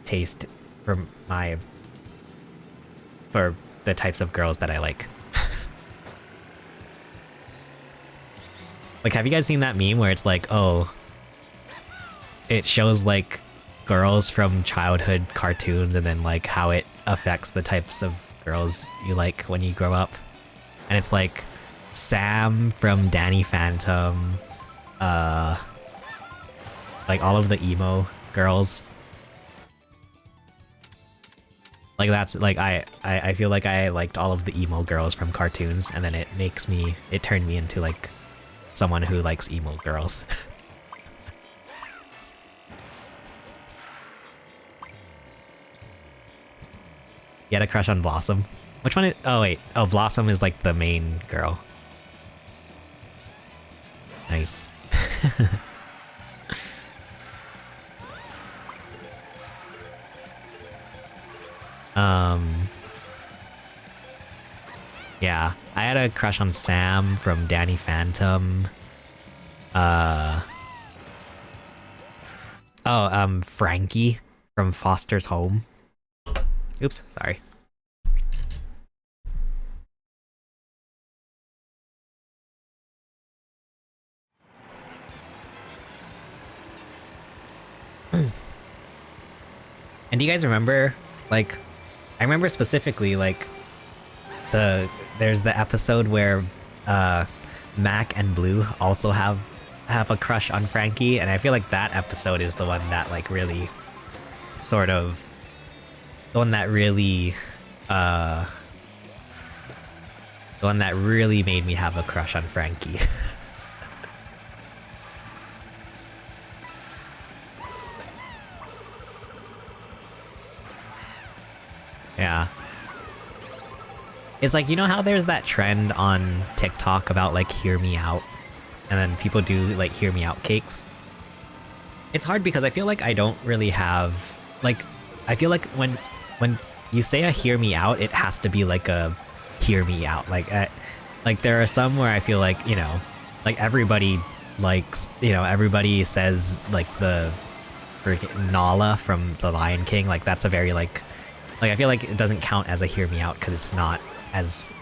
taste, for the types of girls that I like. Like, have you guys seen that meme where it's like, oh, it shows like girls from childhood cartoons and then like how it affects the types of girls you like when you grow up? And it's like Sam from Danny Phantom, like all of the emo girls. Like that's like I feel like I liked all of the emo girls from cartoons, and then it turned me into like someone who likes emo girls. You had a crush on Blossom? Which one is, oh wait, oh Blossom is like the main girl. Nice. Yeah, I had a crush on Sam from Danny Phantom. Frankie from Foster's Home. Oops, sorry. And do you guys remember, like, I remember specifically, like, there's the episode where Mac and Blue also have a crush on Frankie, and I feel like that episode is the one that like really made me have a crush on Frankie. Yeah. It's like, you know how there's that trend on TikTok about like hear me out, and then people do like hear me out cakes? It's hard because I feel like I don't really have like, I feel like when you say a hear me out, it has to be like a hear me out. Like there are some where I feel like, you know, like everybody likes, you know, everybody says like the freaking Nala from The Lion King, like that's a very like I feel like it doesn't count as a hear me out because it's not as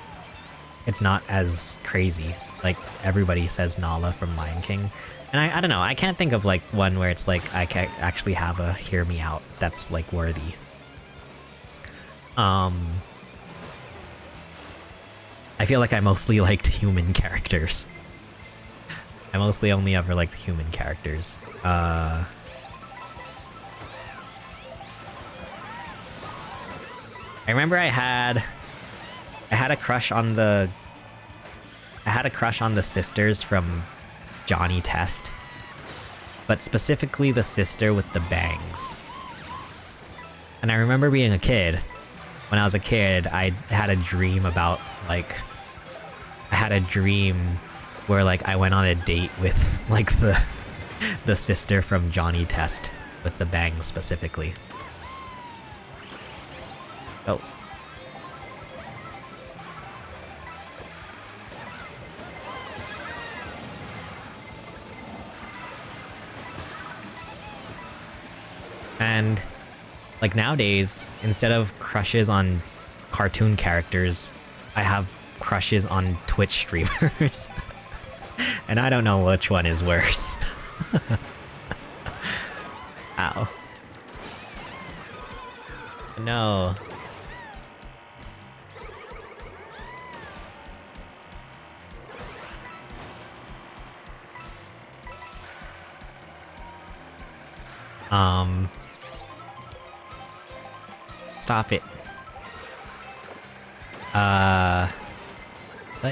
crazy. Like everybody says Nala from Lion King. And I don't know, I can't think of like one where it's like I can actually have a hear me out that's like worthy. I feel like I mostly liked human characters. I mostly only ever liked human characters. I remember I had a crush on the sisters from Johnny Test, but specifically the sister with the bangs. And I remember being a kid. When I was a kid, I had a dream about like, I had a dream where like I went on a date with like the sister from Johnny Test with the bangs specifically. Oh. And like nowadays, instead of crushes on cartoon characters, I have crushes on Twitch streamers. And I don't know which one is worse. Ow. No. Stop it. But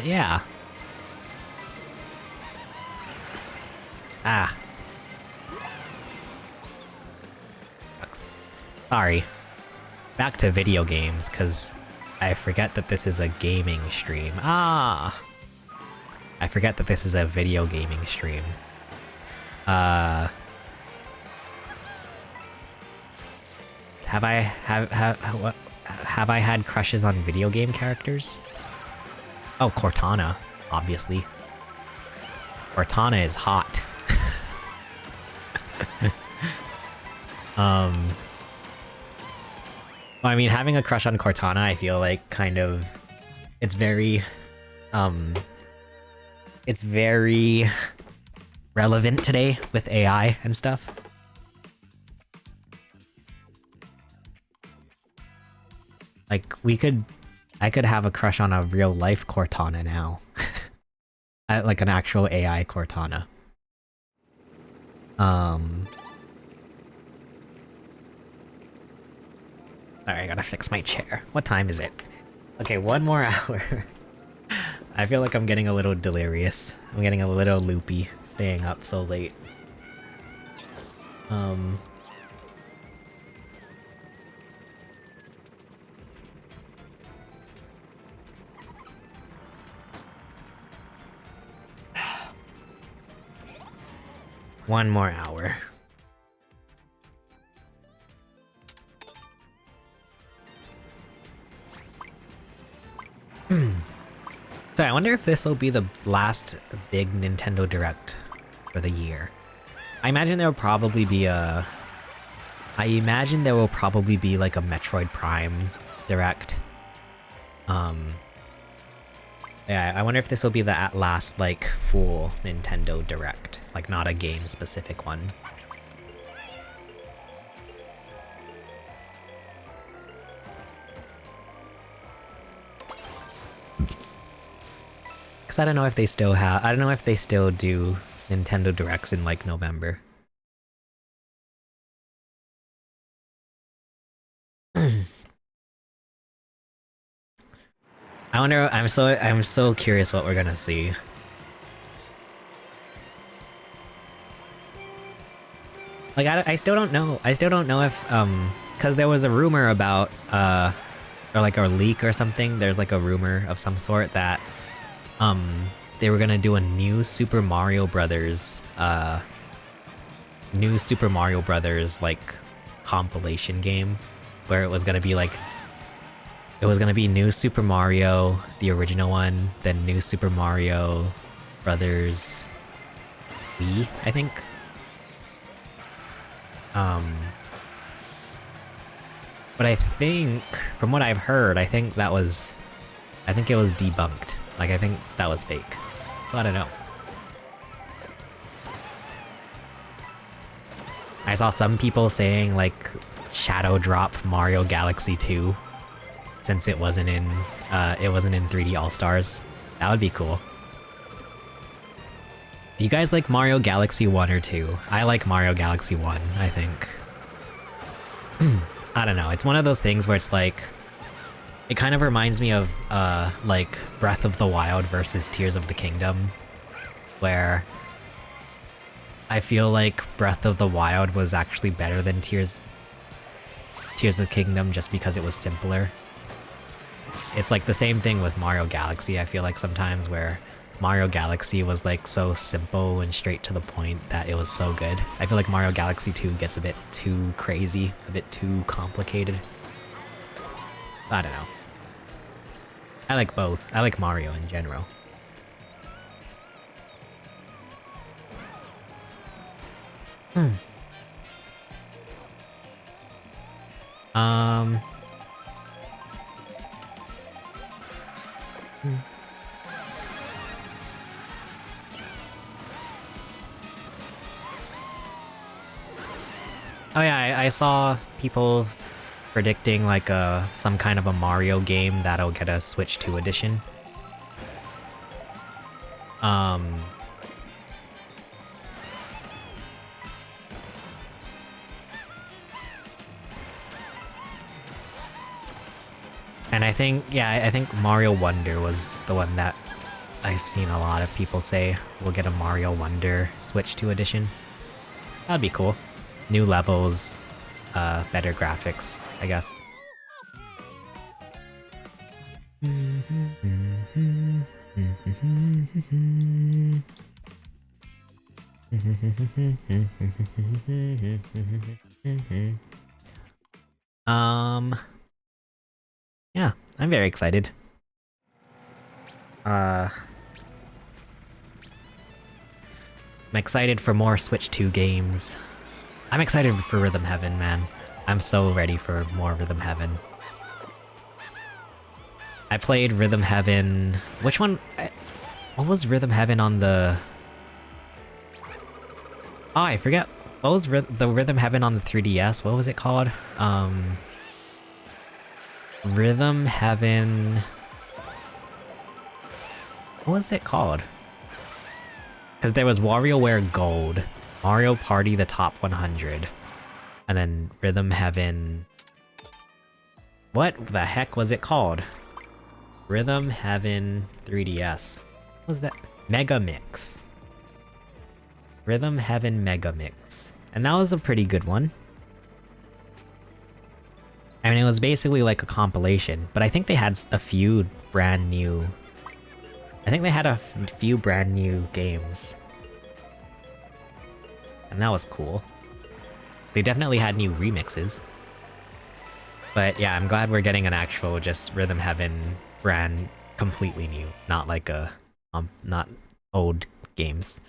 yeah. Ah. Sucks. Sorry. Back to video games, because I forget that this is a gaming stream. Ah! I forget that this is a video gaming stream. Have I had crushes on video game characters? Oh, Cortana, obviously. Cortana is hot. Well, I mean, having a crush on Cortana, I feel like kind of, it's very relevant today with AI and stuff. Like, I could have a crush on a real life Cortana now. Like an actual AI Cortana. Alright, I gotta fix my chair. What time is it? Okay, one more hour. I feel like I'm getting a little delirious. I'm getting a little loopy, staying up so late. One more hour. So I wonder if this will be the last big Nintendo Direct for the year. I imagine there will probably be a... I imagine there will probably be like a Metroid Prime Direct. Yeah, I wonder if this will be the last like full Nintendo Direct, like not a game specific one. Cause I don't know if they still have, I don't know if they still do Nintendo Directs in like November. I wonder, I'm so curious what we're gonna see. Like I still don't know. I still don't know if cuz there was a rumor about or like a leak or something. There's like a rumor of some sort that they were gonna do a new Super Mario Brothers like compilation game where it was gonna be like New Super Mario, the original one, then New Super Mario Brothers Wii, I think. But I think, from what I've heard, I think it was debunked. Like, I think that was fake. So I don't know. I saw some people saying, like, shadow drop Mario Galaxy 2, since it wasn't in 3D All-Stars. That would be cool. Do you guys like Mario Galaxy 1 or 2? I like Mario Galaxy 1, I think. I don't know, it's one of those things where it's like, it kind of reminds me of, like, Breath of the Wild versus Tears of the Kingdom, where I feel like Breath of the Wild was actually better than Tears of the Kingdom just because it was simpler. It's like the same thing with Mario Galaxy, I feel like sometimes, where Mario Galaxy was like so simple and straight to the point that it was so good. I feel like Mario Galaxy 2 gets a bit too crazy, a bit too complicated. I don't know. I like both. I like Mario in general. Oh yeah, I saw people predicting like some kind of a Mario game that'll get a Switch 2 edition. And I think, yeah, I think Mario Wonder was the one that I've seen a lot of people say will get a Mario Wonder Switch 2 edition. That'd be cool. New levels, better graphics, I guess. Yeah, I'm very excited. I'm excited for more Switch 2 games. I'm excited for Rhythm Heaven, man. I'm so ready for more Rhythm Heaven. I played Rhythm Heaven... Which one? What was Rhythm Heaven on the... Oh, I forget. What was the Rhythm Heaven on the 3DS? What was it called? Rhythm Heaven... What was it called? Because there was WarioWare Gold, Mario Party the Top 100, and then Rhythm Heaven... What the heck was it called? Rhythm Heaven 3DS. What was that? Mega Mix. Rhythm Heaven Mega Mix. And that was a pretty good one. I mean, it was basically like a compilation, but I think they had a few brand new... I think they had a few brand new games. And that was cool. They definitely had new remixes. But yeah, I'm glad we're getting an actual just Rhythm Heaven brand completely new, not like a not old games.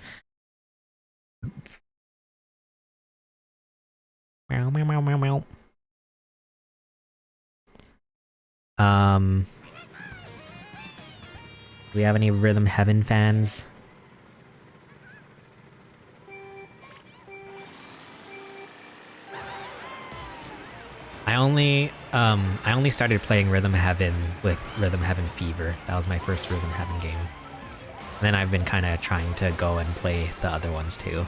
Meow meow meow meow meow. Do we have any Rhythm Heaven fans? I only started playing Rhythm Heaven with Rhythm Heaven Fever. That was my first Rhythm Heaven game. And then I've been kind of trying to go and play the other ones too.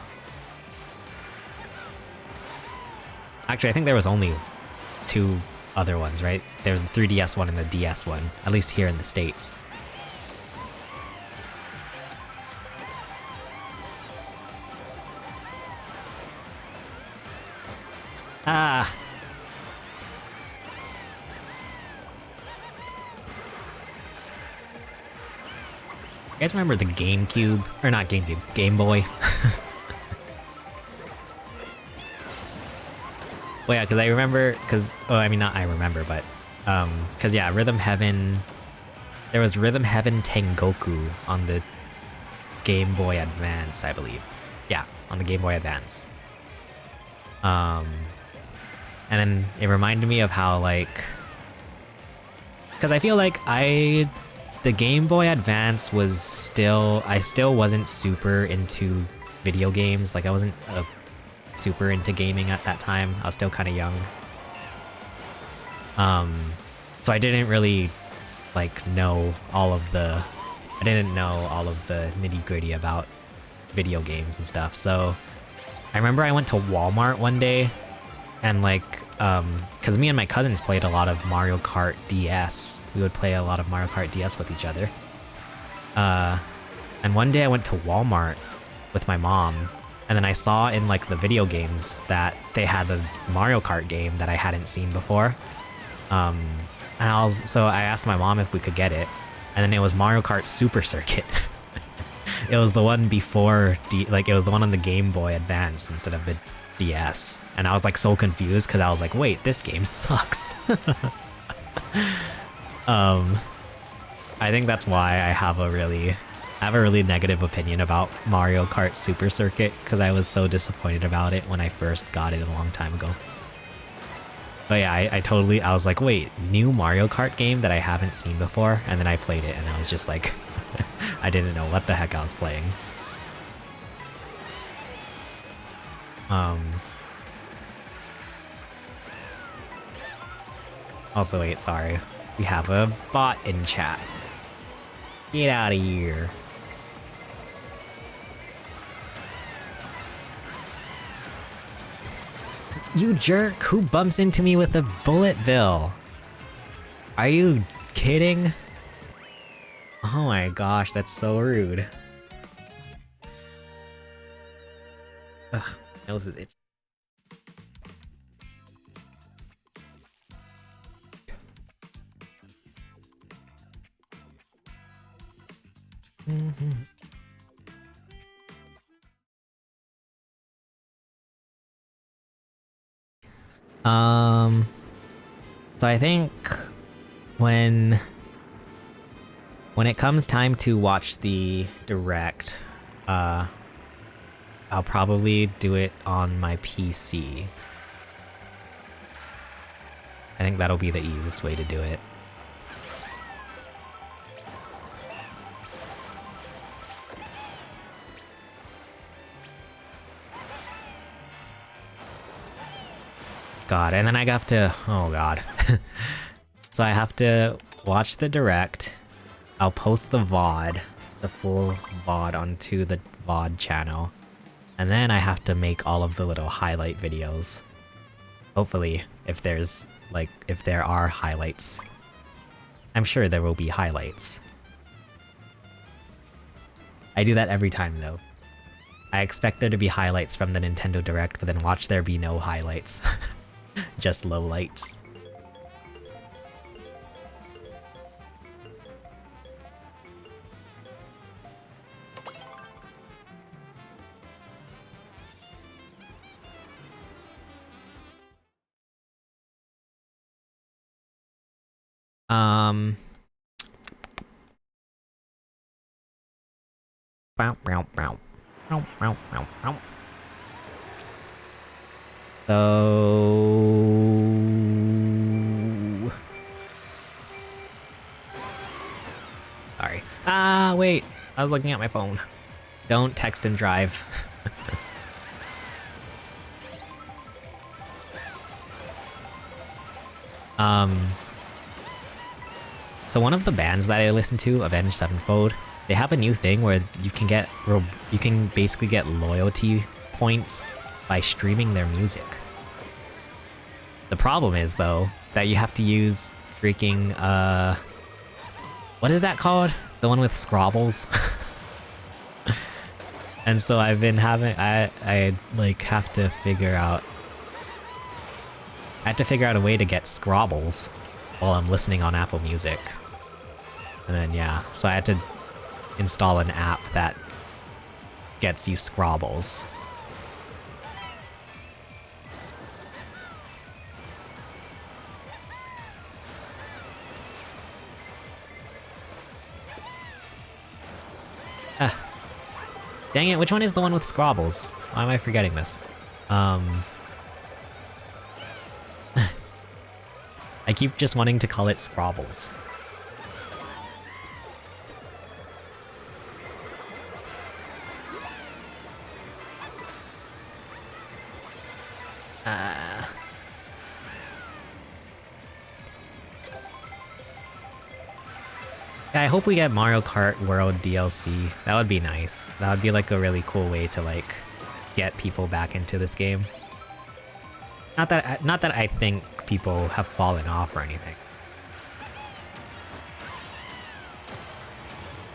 Actually, I think there was only 2 other ones, right? There was the 3DS one and the DS one, at least here in the States. Ah! You guys remember the GameCube? Or not GameCube, Game Boy? Well, yeah, because I remember, I mean, not I remember, but, because yeah, Rhythm Heaven, there was Rhythm Heaven Tengoku on the Game Boy Advance, I believe. Yeah, on the Game Boy Advance. And then it reminded me of how, like, because I feel like the Game Boy Advance was I still wasn't super into video games, like I wasn't super into gaming at that time. I was still kind of young. So I didn't really like know all of the nitty-gritty about video games and stuff. So I remember I went to Walmart one day and like because me and my cousins played a lot of Mario Kart DS. We would play a lot of Mario Kart DS with each other. And one day I went to Walmart with my mom, and then I saw in like the video games that they had a Mario Kart game that I hadn't seen before. And so I asked my mom if we could get it, and then it was Mario Kart Super Circuit. It was the one before it was the one on the Game Boy Advance instead of the DS, and I was like so confused because I was like, wait, this game sucks. I think that's why I have a really negative opinion about Mario Kart Super Circuit, because I was so disappointed about it when I first got it a long time ago. But yeah, I was like, wait, new Mario Kart game that I haven't seen before, and then I played it and I was just like, I didn't know what the heck I was playing. Also, wait, sorry. We have a bot in chat. Get out of here. You jerk! Who bumps into me with a bullet bill? Are you kidding? Oh my gosh, that's so rude. Ugh, my nose is itchy. So I think when it comes time to watch the direct, I'll probably do it on my PC. I think that'll be the easiest way to do it. God, and then I have to, oh god. So I have to watch the direct. I'll post the VOD, the full VOD onto the VOD channel. And then I have to make all of the little highlight videos. Hopefully, if there are highlights. I'm sure there will be highlights. I do that every time though. I expect there to be highlights from the Nintendo Direct, but then watch there be no highlights. Just lowlights. Bow, bow, bow. Bow, bow, bow, bow. So... Sorry. Ah, wait. I was looking at my phone. Don't text and drive. So one of the bands that I listen to, Avenged Sevenfold, they have a new thing where you can basically get loyalty points by streaming their music. The problem is though that you have to use freaking what is that called? The one with Scrobbles. And so I've been having I like have to figure out a way to get Scrobbles while I'm listening on Apple Music. And then yeah, so I had to install an app that gets you Scrobbles. Dang it, which one is the one with Scrobbles? Why am I forgetting this? I keep just wanting to call it Scrobbles. I hope we get Mario Kart World DLC. That would be nice. That would be like a really cool way to like get people back into this game. Not that I think people have fallen off or anything.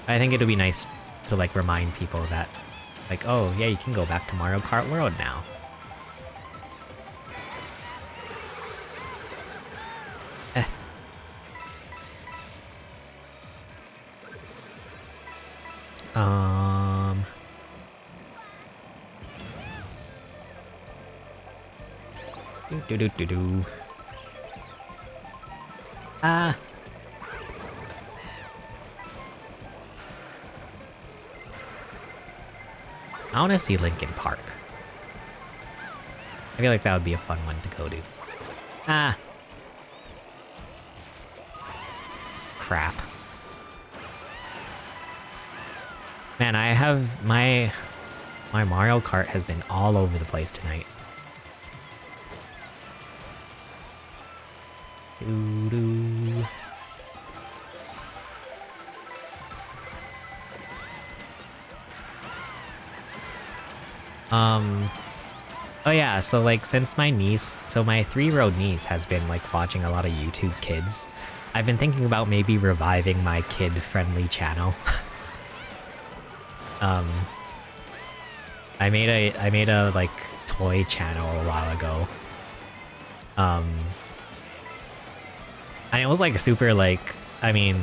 I think it would be nice to like remind people that like, oh yeah, you can go back to Mario Kart World now. Do. I want to see Linkin Park. I feel like that would be a fun one to go to. Crap. Man, I have my Mario Kart has been all over the place tonight. Doo-doo. Oh yeah, so like since my niece, so my 3-year-old niece has been like watching a lot of YouTube Kids, I've been thinking about maybe reviving my kid-friendly channel. I made a like toy channel a while ago. And it was like super like, I mean,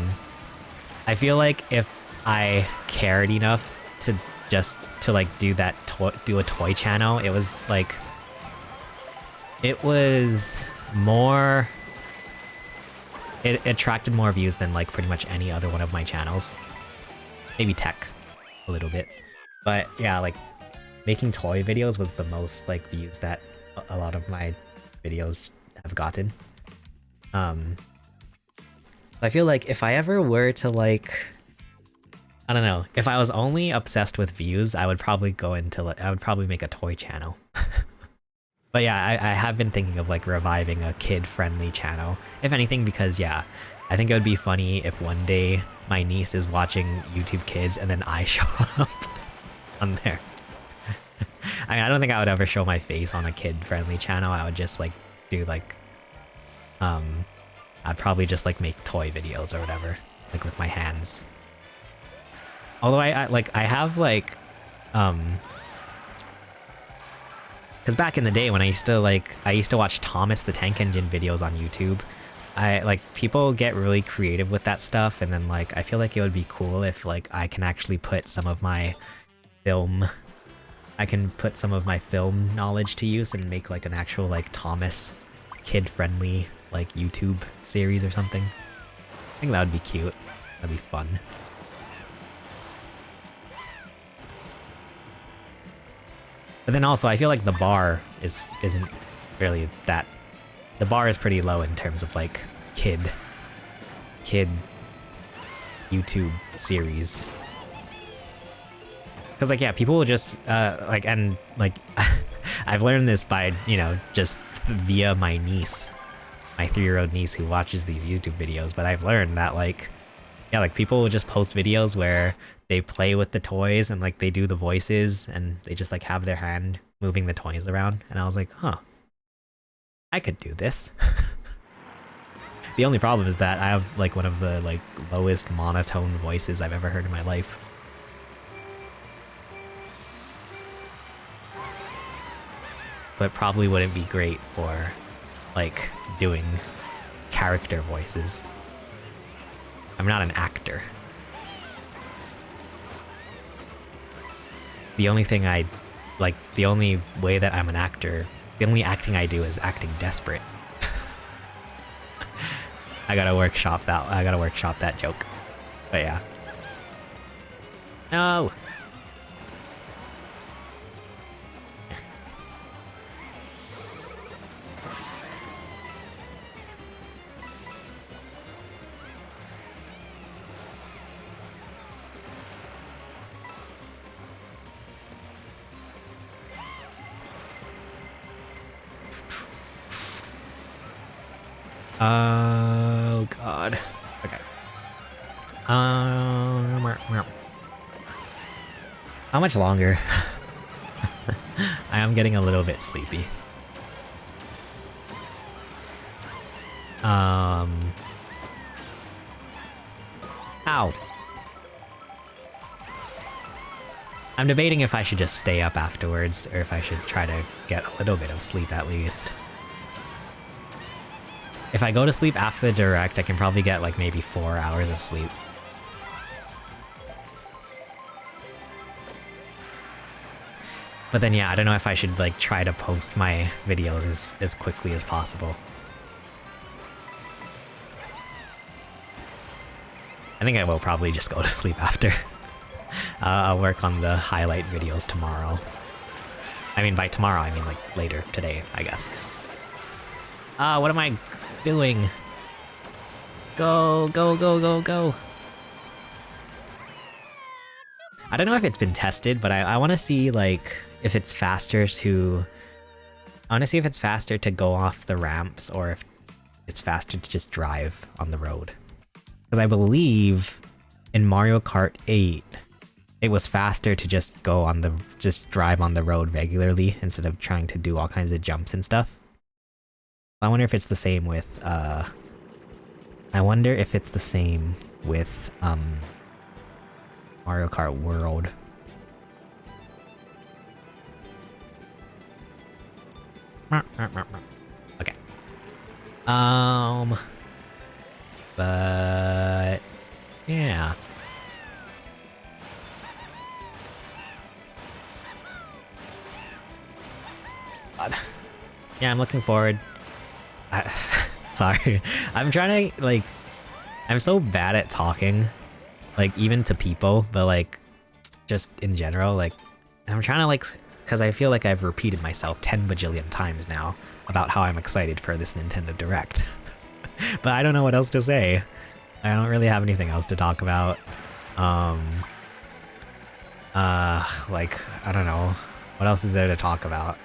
I feel like if I cared enough to like do a toy channel, it was like, it was more, it attracted more views than like pretty much any other one of my channels. Maybe tech a little bit, but yeah, like making toy videos was the most like views that a lot of my videos have gotten. So I feel like if I ever were to like, I don't know, if I was only obsessed with views, I would probably go into I would probably make a toy channel. But yeah, I have been thinking of like reviving a kid-friendly channel, if anything, because yeah, I think it would be funny if one day my niece is watching YouTube Kids and then I show up on there. I mean, I don't think I would ever show my face on a kid-friendly channel. I would just like do like, I'd probably just like make toy videos or whatever, like with my hands. Although I have like, because back in the day when I used to watch Thomas the Tank Engine videos on YouTube, people get really creative with that stuff, and then like I feel like it would be cool if like I can actually put some of my film knowledge to use and make like an actual like Thomas kid-friendly like YouTube series or something. I think that would be cute. That'd be fun. But then also I feel like the bar isn't really that. The bar is pretty low in terms of like kid YouTube series. Cause like yeah, people will just like, and like I've learned this by, you know, just via my niece, my 3-year-old niece who watches these YouTube videos, but I've learned that like, yeah, like people will just post videos where they play with the toys and like they do the voices and they just like have their hand moving the toys around, and I was like, huh, I could do this. The only problem is that I have like one of the like lowest monotone voices I've ever heard in my life. So it probably wouldn't be great for like doing character voices. I'm not an actor. the only thing I like, the only way that I'm an actor, the only acting I do is acting desperate. I gotta workshop that joke. But yeah. No. Oh god. Okay. How much longer? I am getting a little bit sleepy. Ow. I'm debating if I should just stay up afterwards or if I should try to get a little bit of sleep at least. If I go to sleep after the direct, I can probably get like maybe 4 hours of sleep. But then yeah, I don't know if I should like try to post my videos as quickly as possible. I think I will probably just go to sleep after. I'll work on the highlight videos tomorrow. I mean by tomorrow, I mean like later today, I guess. What am I doing? Go, go, go, go, go. I don't know if it's been tested, but I want to see like if it's faster to... I want to see if it's faster to go off the ramps or if it's faster to just drive on the road. Because I believe in Mario Kart 8, it was faster to just go on the... just drive on the road regularly instead of trying to do all kinds of jumps and stuff. I wonder if it's the same with, Mario Kart World. Okay. But... yeah. God. Yeah, I'm looking forward. Sorry. I'm trying to, like... I'm so bad at talking. Like, even to people, but like... just in general, like... I'm trying to, like... because I feel like I've repeated myself 10 bajillion times now about how I'm excited for this Nintendo Direct. But I don't know what else to say. I don't really have anything else to talk about. Like, I don't know. What else is there to talk about?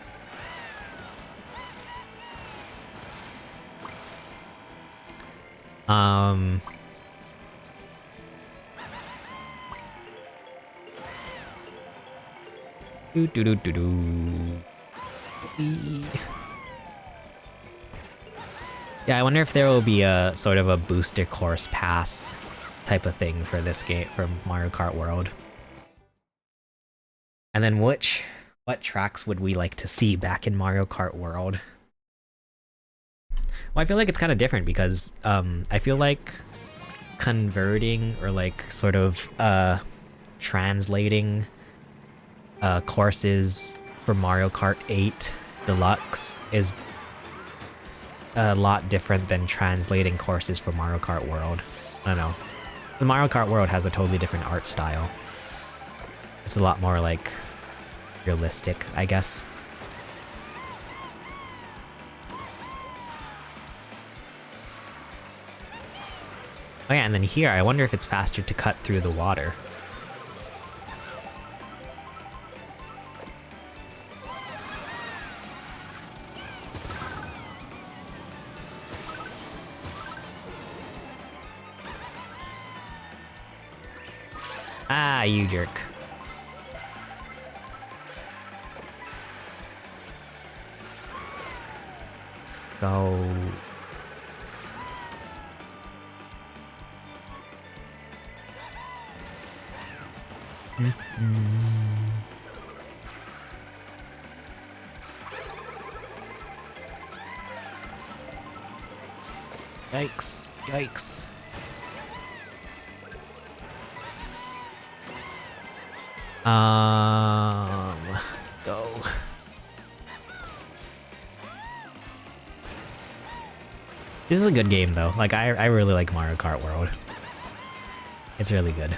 Do do do do do. Yeah, I wonder if there will be a sort of a booster course pass type of thing for this game, for Mario Kart World. And then what tracks would we like to see back in Mario Kart World? Well, I feel like it's kind of different because I feel like converting or like sort of translating courses for Mario Kart 8 Deluxe is a lot different than translating courses for Mario Kart World. I don't know. The Mario Kart World has a totally different art style. It's a lot more like realistic, I guess. Oh yeah, and then here, I wonder if it's faster to cut through the water. Oops. Ah, you jerk. Go. Yikes, yikes. Go. This is a good game though. Like I really like Mario Kart World. It's really good.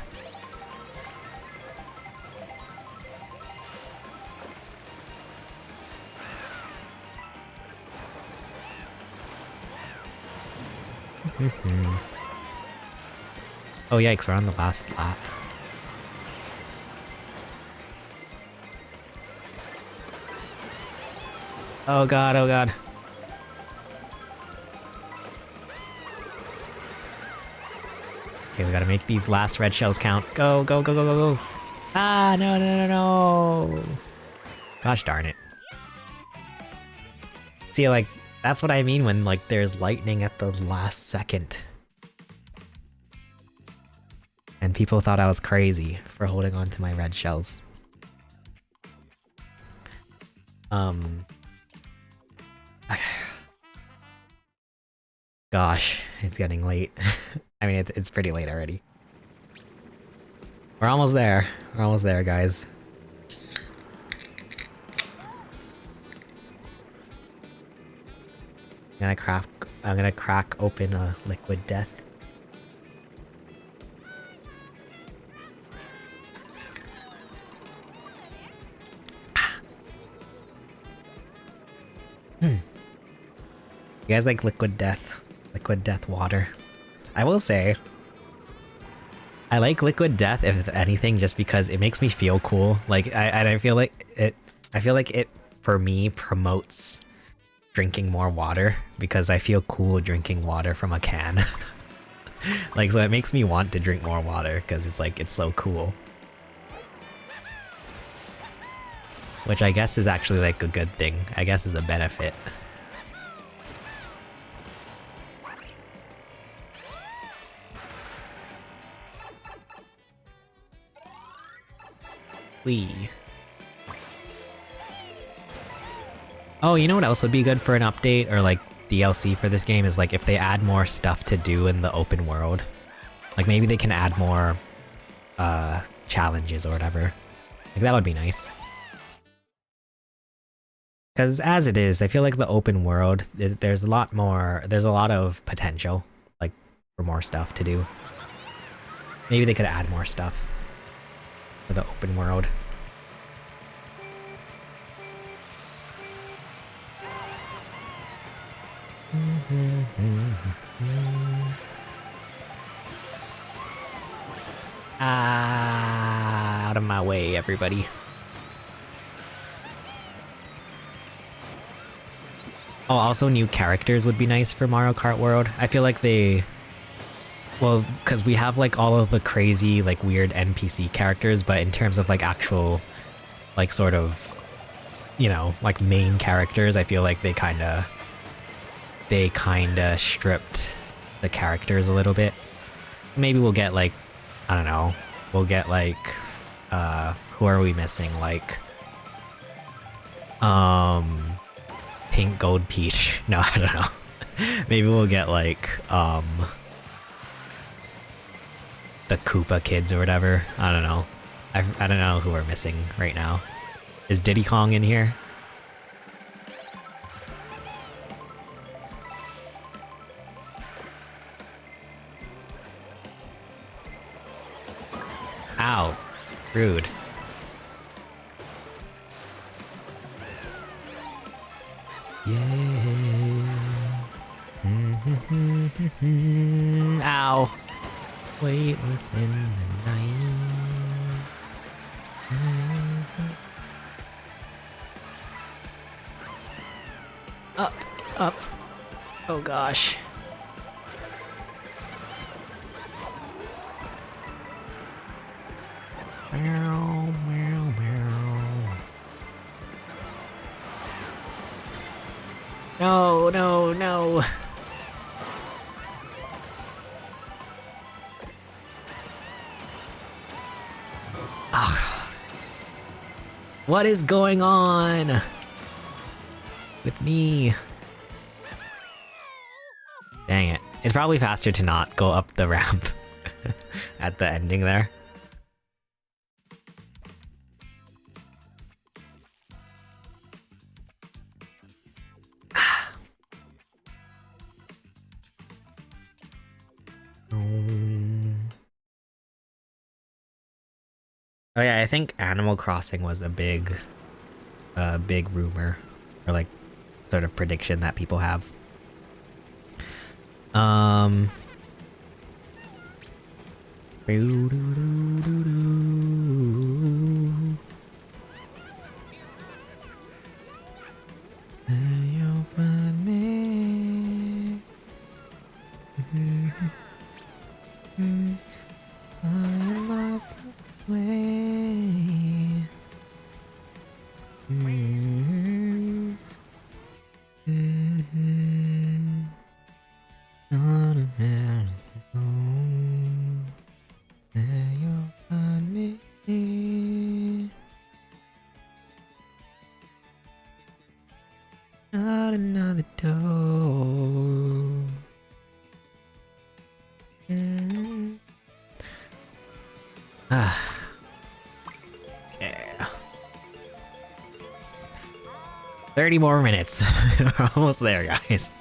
Oh yikes, we're on the last lap. Oh god, oh god. Okay, we gotta make these last red shells count. Go, go, go, go, go, go. Ah, no, no, no, no. Gosh darn it. See, like, that's what I mean when, like, there's lightning at the last second. And people thought I was crazy for holding on to my red shells. Gosh, it's getting late. I mean, it's pretty late already. We're almost there. We're almost there, guys. I'm gonna crack open a liquid death. You guys like liquid death? Liquid death water. I will say, I like liquid death if anything, just because it makes me feel cool. Like I feel like it for me promotes drinking more water because I feel cool drinking water from a can. Like, so it makes me want to drink more water because it's like it's so cool. Which I guess is actually like a good thing. I guess is a benefit. Oh, you know what else would be good for an update or like DLC for this game is like if they add more stuff to do in the open world. Like maybe they can add more challenges or whatever. Like that would be nice. Because as it is, I feel like the open world, there's a lot of potential, like for more stuff to do. Maybe they could add more stuff for the open world. Out of my way, everybody. Oh, also new characters would be nice for Mario Kart World. I feel like well, because we have like all of the crazy, like weird NPC characters, but in terms of like actual, like sort of, you know, like main characters, I feel like they kinda stripped the characters a little bit. Maybe we'll get like, I don't know, we'll get like, who are we missing? Like, Pink Gold Peach. No, I don't know. Maybe we'll get like, the Koopa kids or whatever. I don't know. I don't know who we're missing right now. Is Diddy Kong in here? Ow. Rude. Yeah. Ow. Weightless in the night. Up, up. Oh gosh. Meow, meow, meow. No, no, no. Ugh. What is going on with me? Dang it. It's probably faster to not go up the ramp at the ending there. Oh yeah, I think Animal Crossing was a big rumor, or like sort of prediction that people have. You'll find me. I like the way. On a marathon, there you'll find me. Not another door. Yeah. 30 more minutes. We're almost there, guys.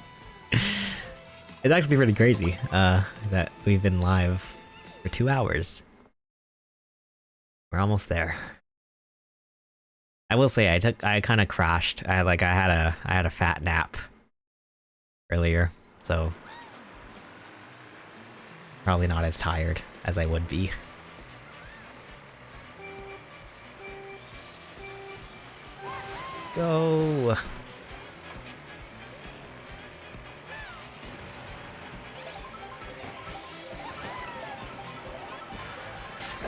It's actually pretty crazy that we've been live for 2 hours. We're almost there. I will say I kind of crashed. I had a fat nap earlier, so probably not as tired as I would be. Go.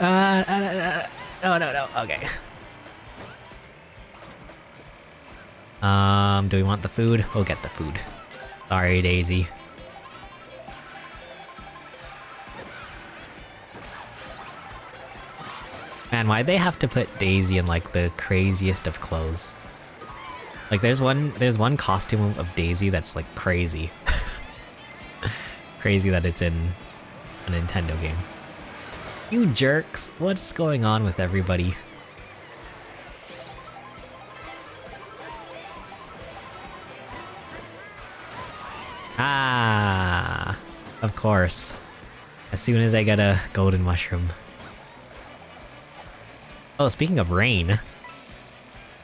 No. Okay. Do we want the food? We'll get the food. Sorry, Daisy. Man, why'd they have to put Daisy in like the craziest of clothes? Like there's one costume of Daisy that's like crazy. Crazy that it's in a Nintendo game. You jerks, what's going on with everybody? Ah, of course. As soon as I get a golden mushroom. Oh, speaking of rain,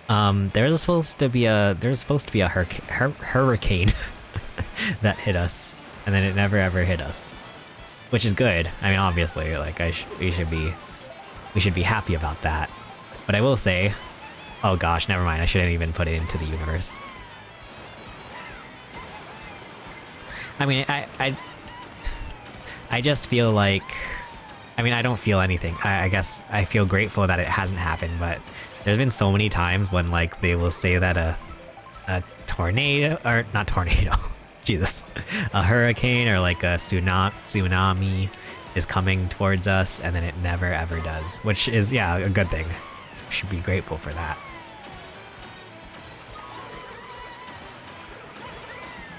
there's supposed to be a hurricane that hit us, and then it never ever hit us, which is good. I mean, obviously, like we should be happy about that. But I will say, oh gosh, never mind. I shouldn't even put it into the universe. I mean, I just feel like, I mean, I don't feel anything. I guess I feel grateful that it hasn't happened, but there's been so many times when like they will say that a tornado, or not tornado, Jesus, a hurricane or like a tsunami is coming towards us, and then it never ever does, which is, yeah, a good thing. We should be grateful for that.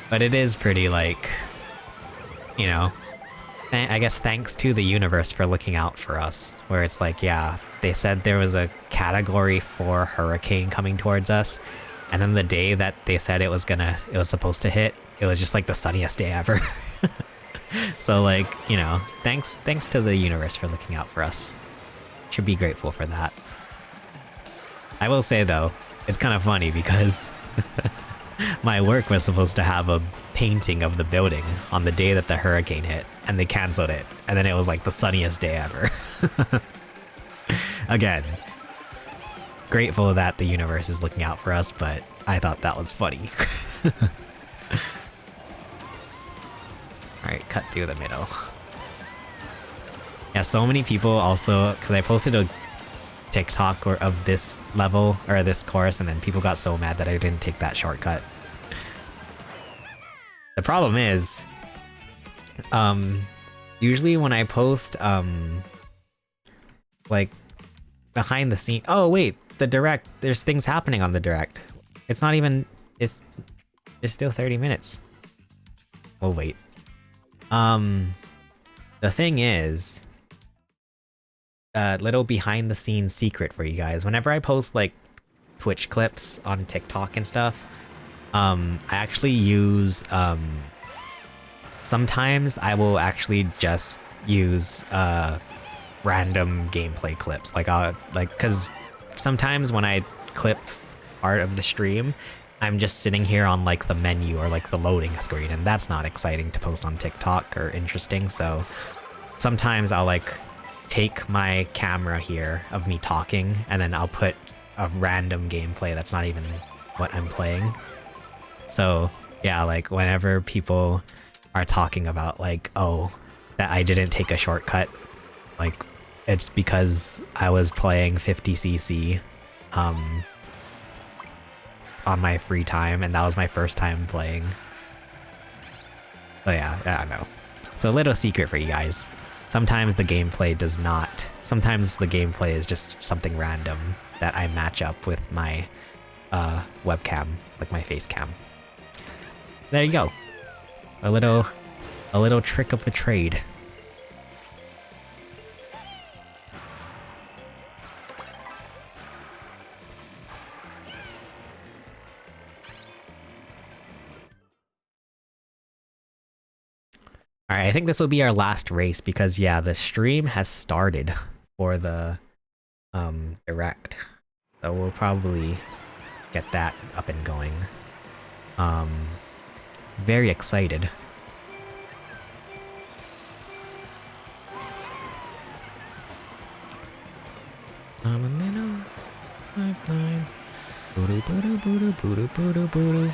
But it is pretty like, you know, I guess thanks to the universe for looking out for us, where it's like, yeah, they said there was a category 4 hurricane coming towards us, and then the day that they said it was supposed to hit, it was just like the sunniest day ever. So like, you know, thanks to the universe for looking out for us. Should be grateful for that. I will say though, it's kind of funny because my work was supposed to have a painting of the building on the day that the hurricane hit, and they canceled it, and then it was like the sunniest day ever. Again, grateful that the universe is looking out for us, but I thought that was funny. Alright, cut through the middle. Yeah, so many people also, because I posted a TikTok of this level, or this course, and then people got so mad that I didn't take that shortcut. The problem is, usually when I post, like, behind the scene, oh wait, the direct, there's things happening on the direct. It's not even, there's still 30 minutes. Oh wait. The thing is, little behind the scenes secret for you guys. Whenever I post like Twitch clips on TikTok and stuff, I actually use sometimes I will actually just use random gameplay clips. Like cause sometimes when I clip part of the stream, I'm just sitting here on like the menu or like the loading screen, and that's not exciting to post on TikTok or interesting. So sometimes I'll like take my camera here of me talking, and then I'll put a random gameplay that's not even what I'm playing. So yeah, like whenever people are talking about like, oh, that I didn't take a shortcut, like it's because I was playing 50cc on my free time, and that was my first time playing. So yeah, I don't know. So a little secret for you guys. Sometimes the gameplay does not. Sometimes the gameplay is just something random that I match up with my webcam, like my face cam. There you go. A little trick of the trade. Alright, I think this will be our last race because yeah, the stream has started for the direct. So we'll probably get that up and going. Very excited. I'm a minnow, pipeline. Boo boo boo boo boo boo.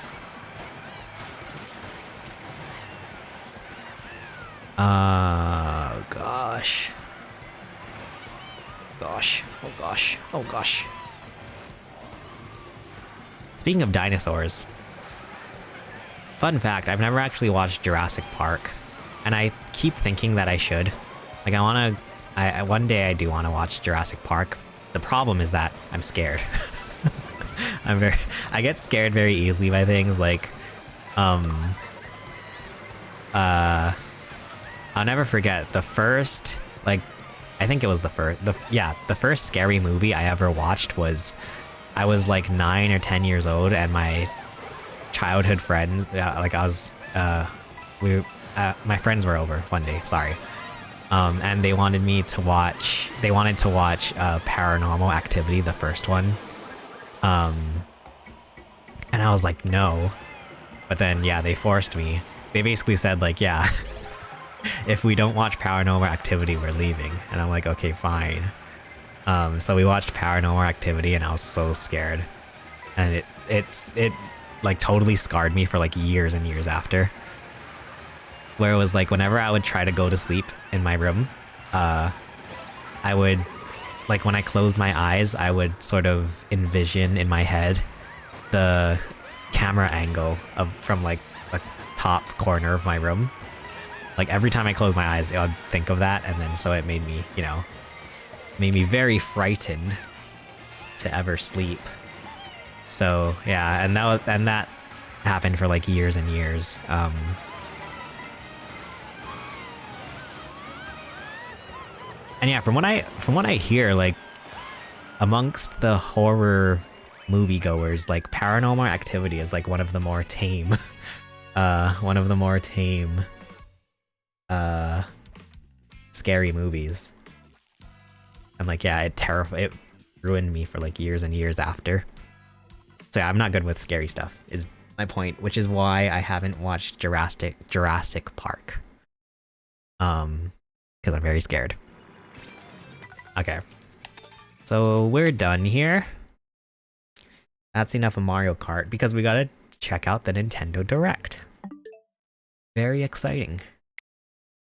Gosh. Oh gosh. Speaking of dinosaurs, fun fact, I've never actually watched Jurassic Park, and I keep thinking that I should. Like one day I do want to watch Jurassic Park. The problem is that I'm scared. I get scared very easily by things like, I'll never forget the first, like, I think it was the first scary movie I ever watched was, I was like 9 or 10 years old, and my childhood friends, like I was, my friends were over one day, sorry. And they wanted to watch Paranormal Activity, the first one. And I was like, no. But then, yeah, they forced me. They basically said like, yeah, if we don't watch Paranormal Activity, we're leaving. And I'm like, okay, fine. So we watched Paranormal Activity, and I was so scared. And it like totally scarred me for like years and years after. Where it was like, whenever I would try to go to sleep in my room, I would, like when I closed my eyes, I would sort of envision in my head the camera angle from like the top corner of my room. Like every time I closed my eyes, I would think of that, and then so it made me, made me very frightened to ever sleep. So yeah, and that happened for like years and years. And yeah, from what I hear, like amongst the horror moviegoers, like Paranormal Activity is like one of the more tame, scary movies. And like, yeah, it ruined me for like years and years after. So yeah, I'm not good with scary stuff, is my point, which is why I haven't watched Jurassic Park. Because I'm very scared. Okay, so we're done here. That's enough of Mario Kart because we gotta check out the Nintendo Direct. Very exciting.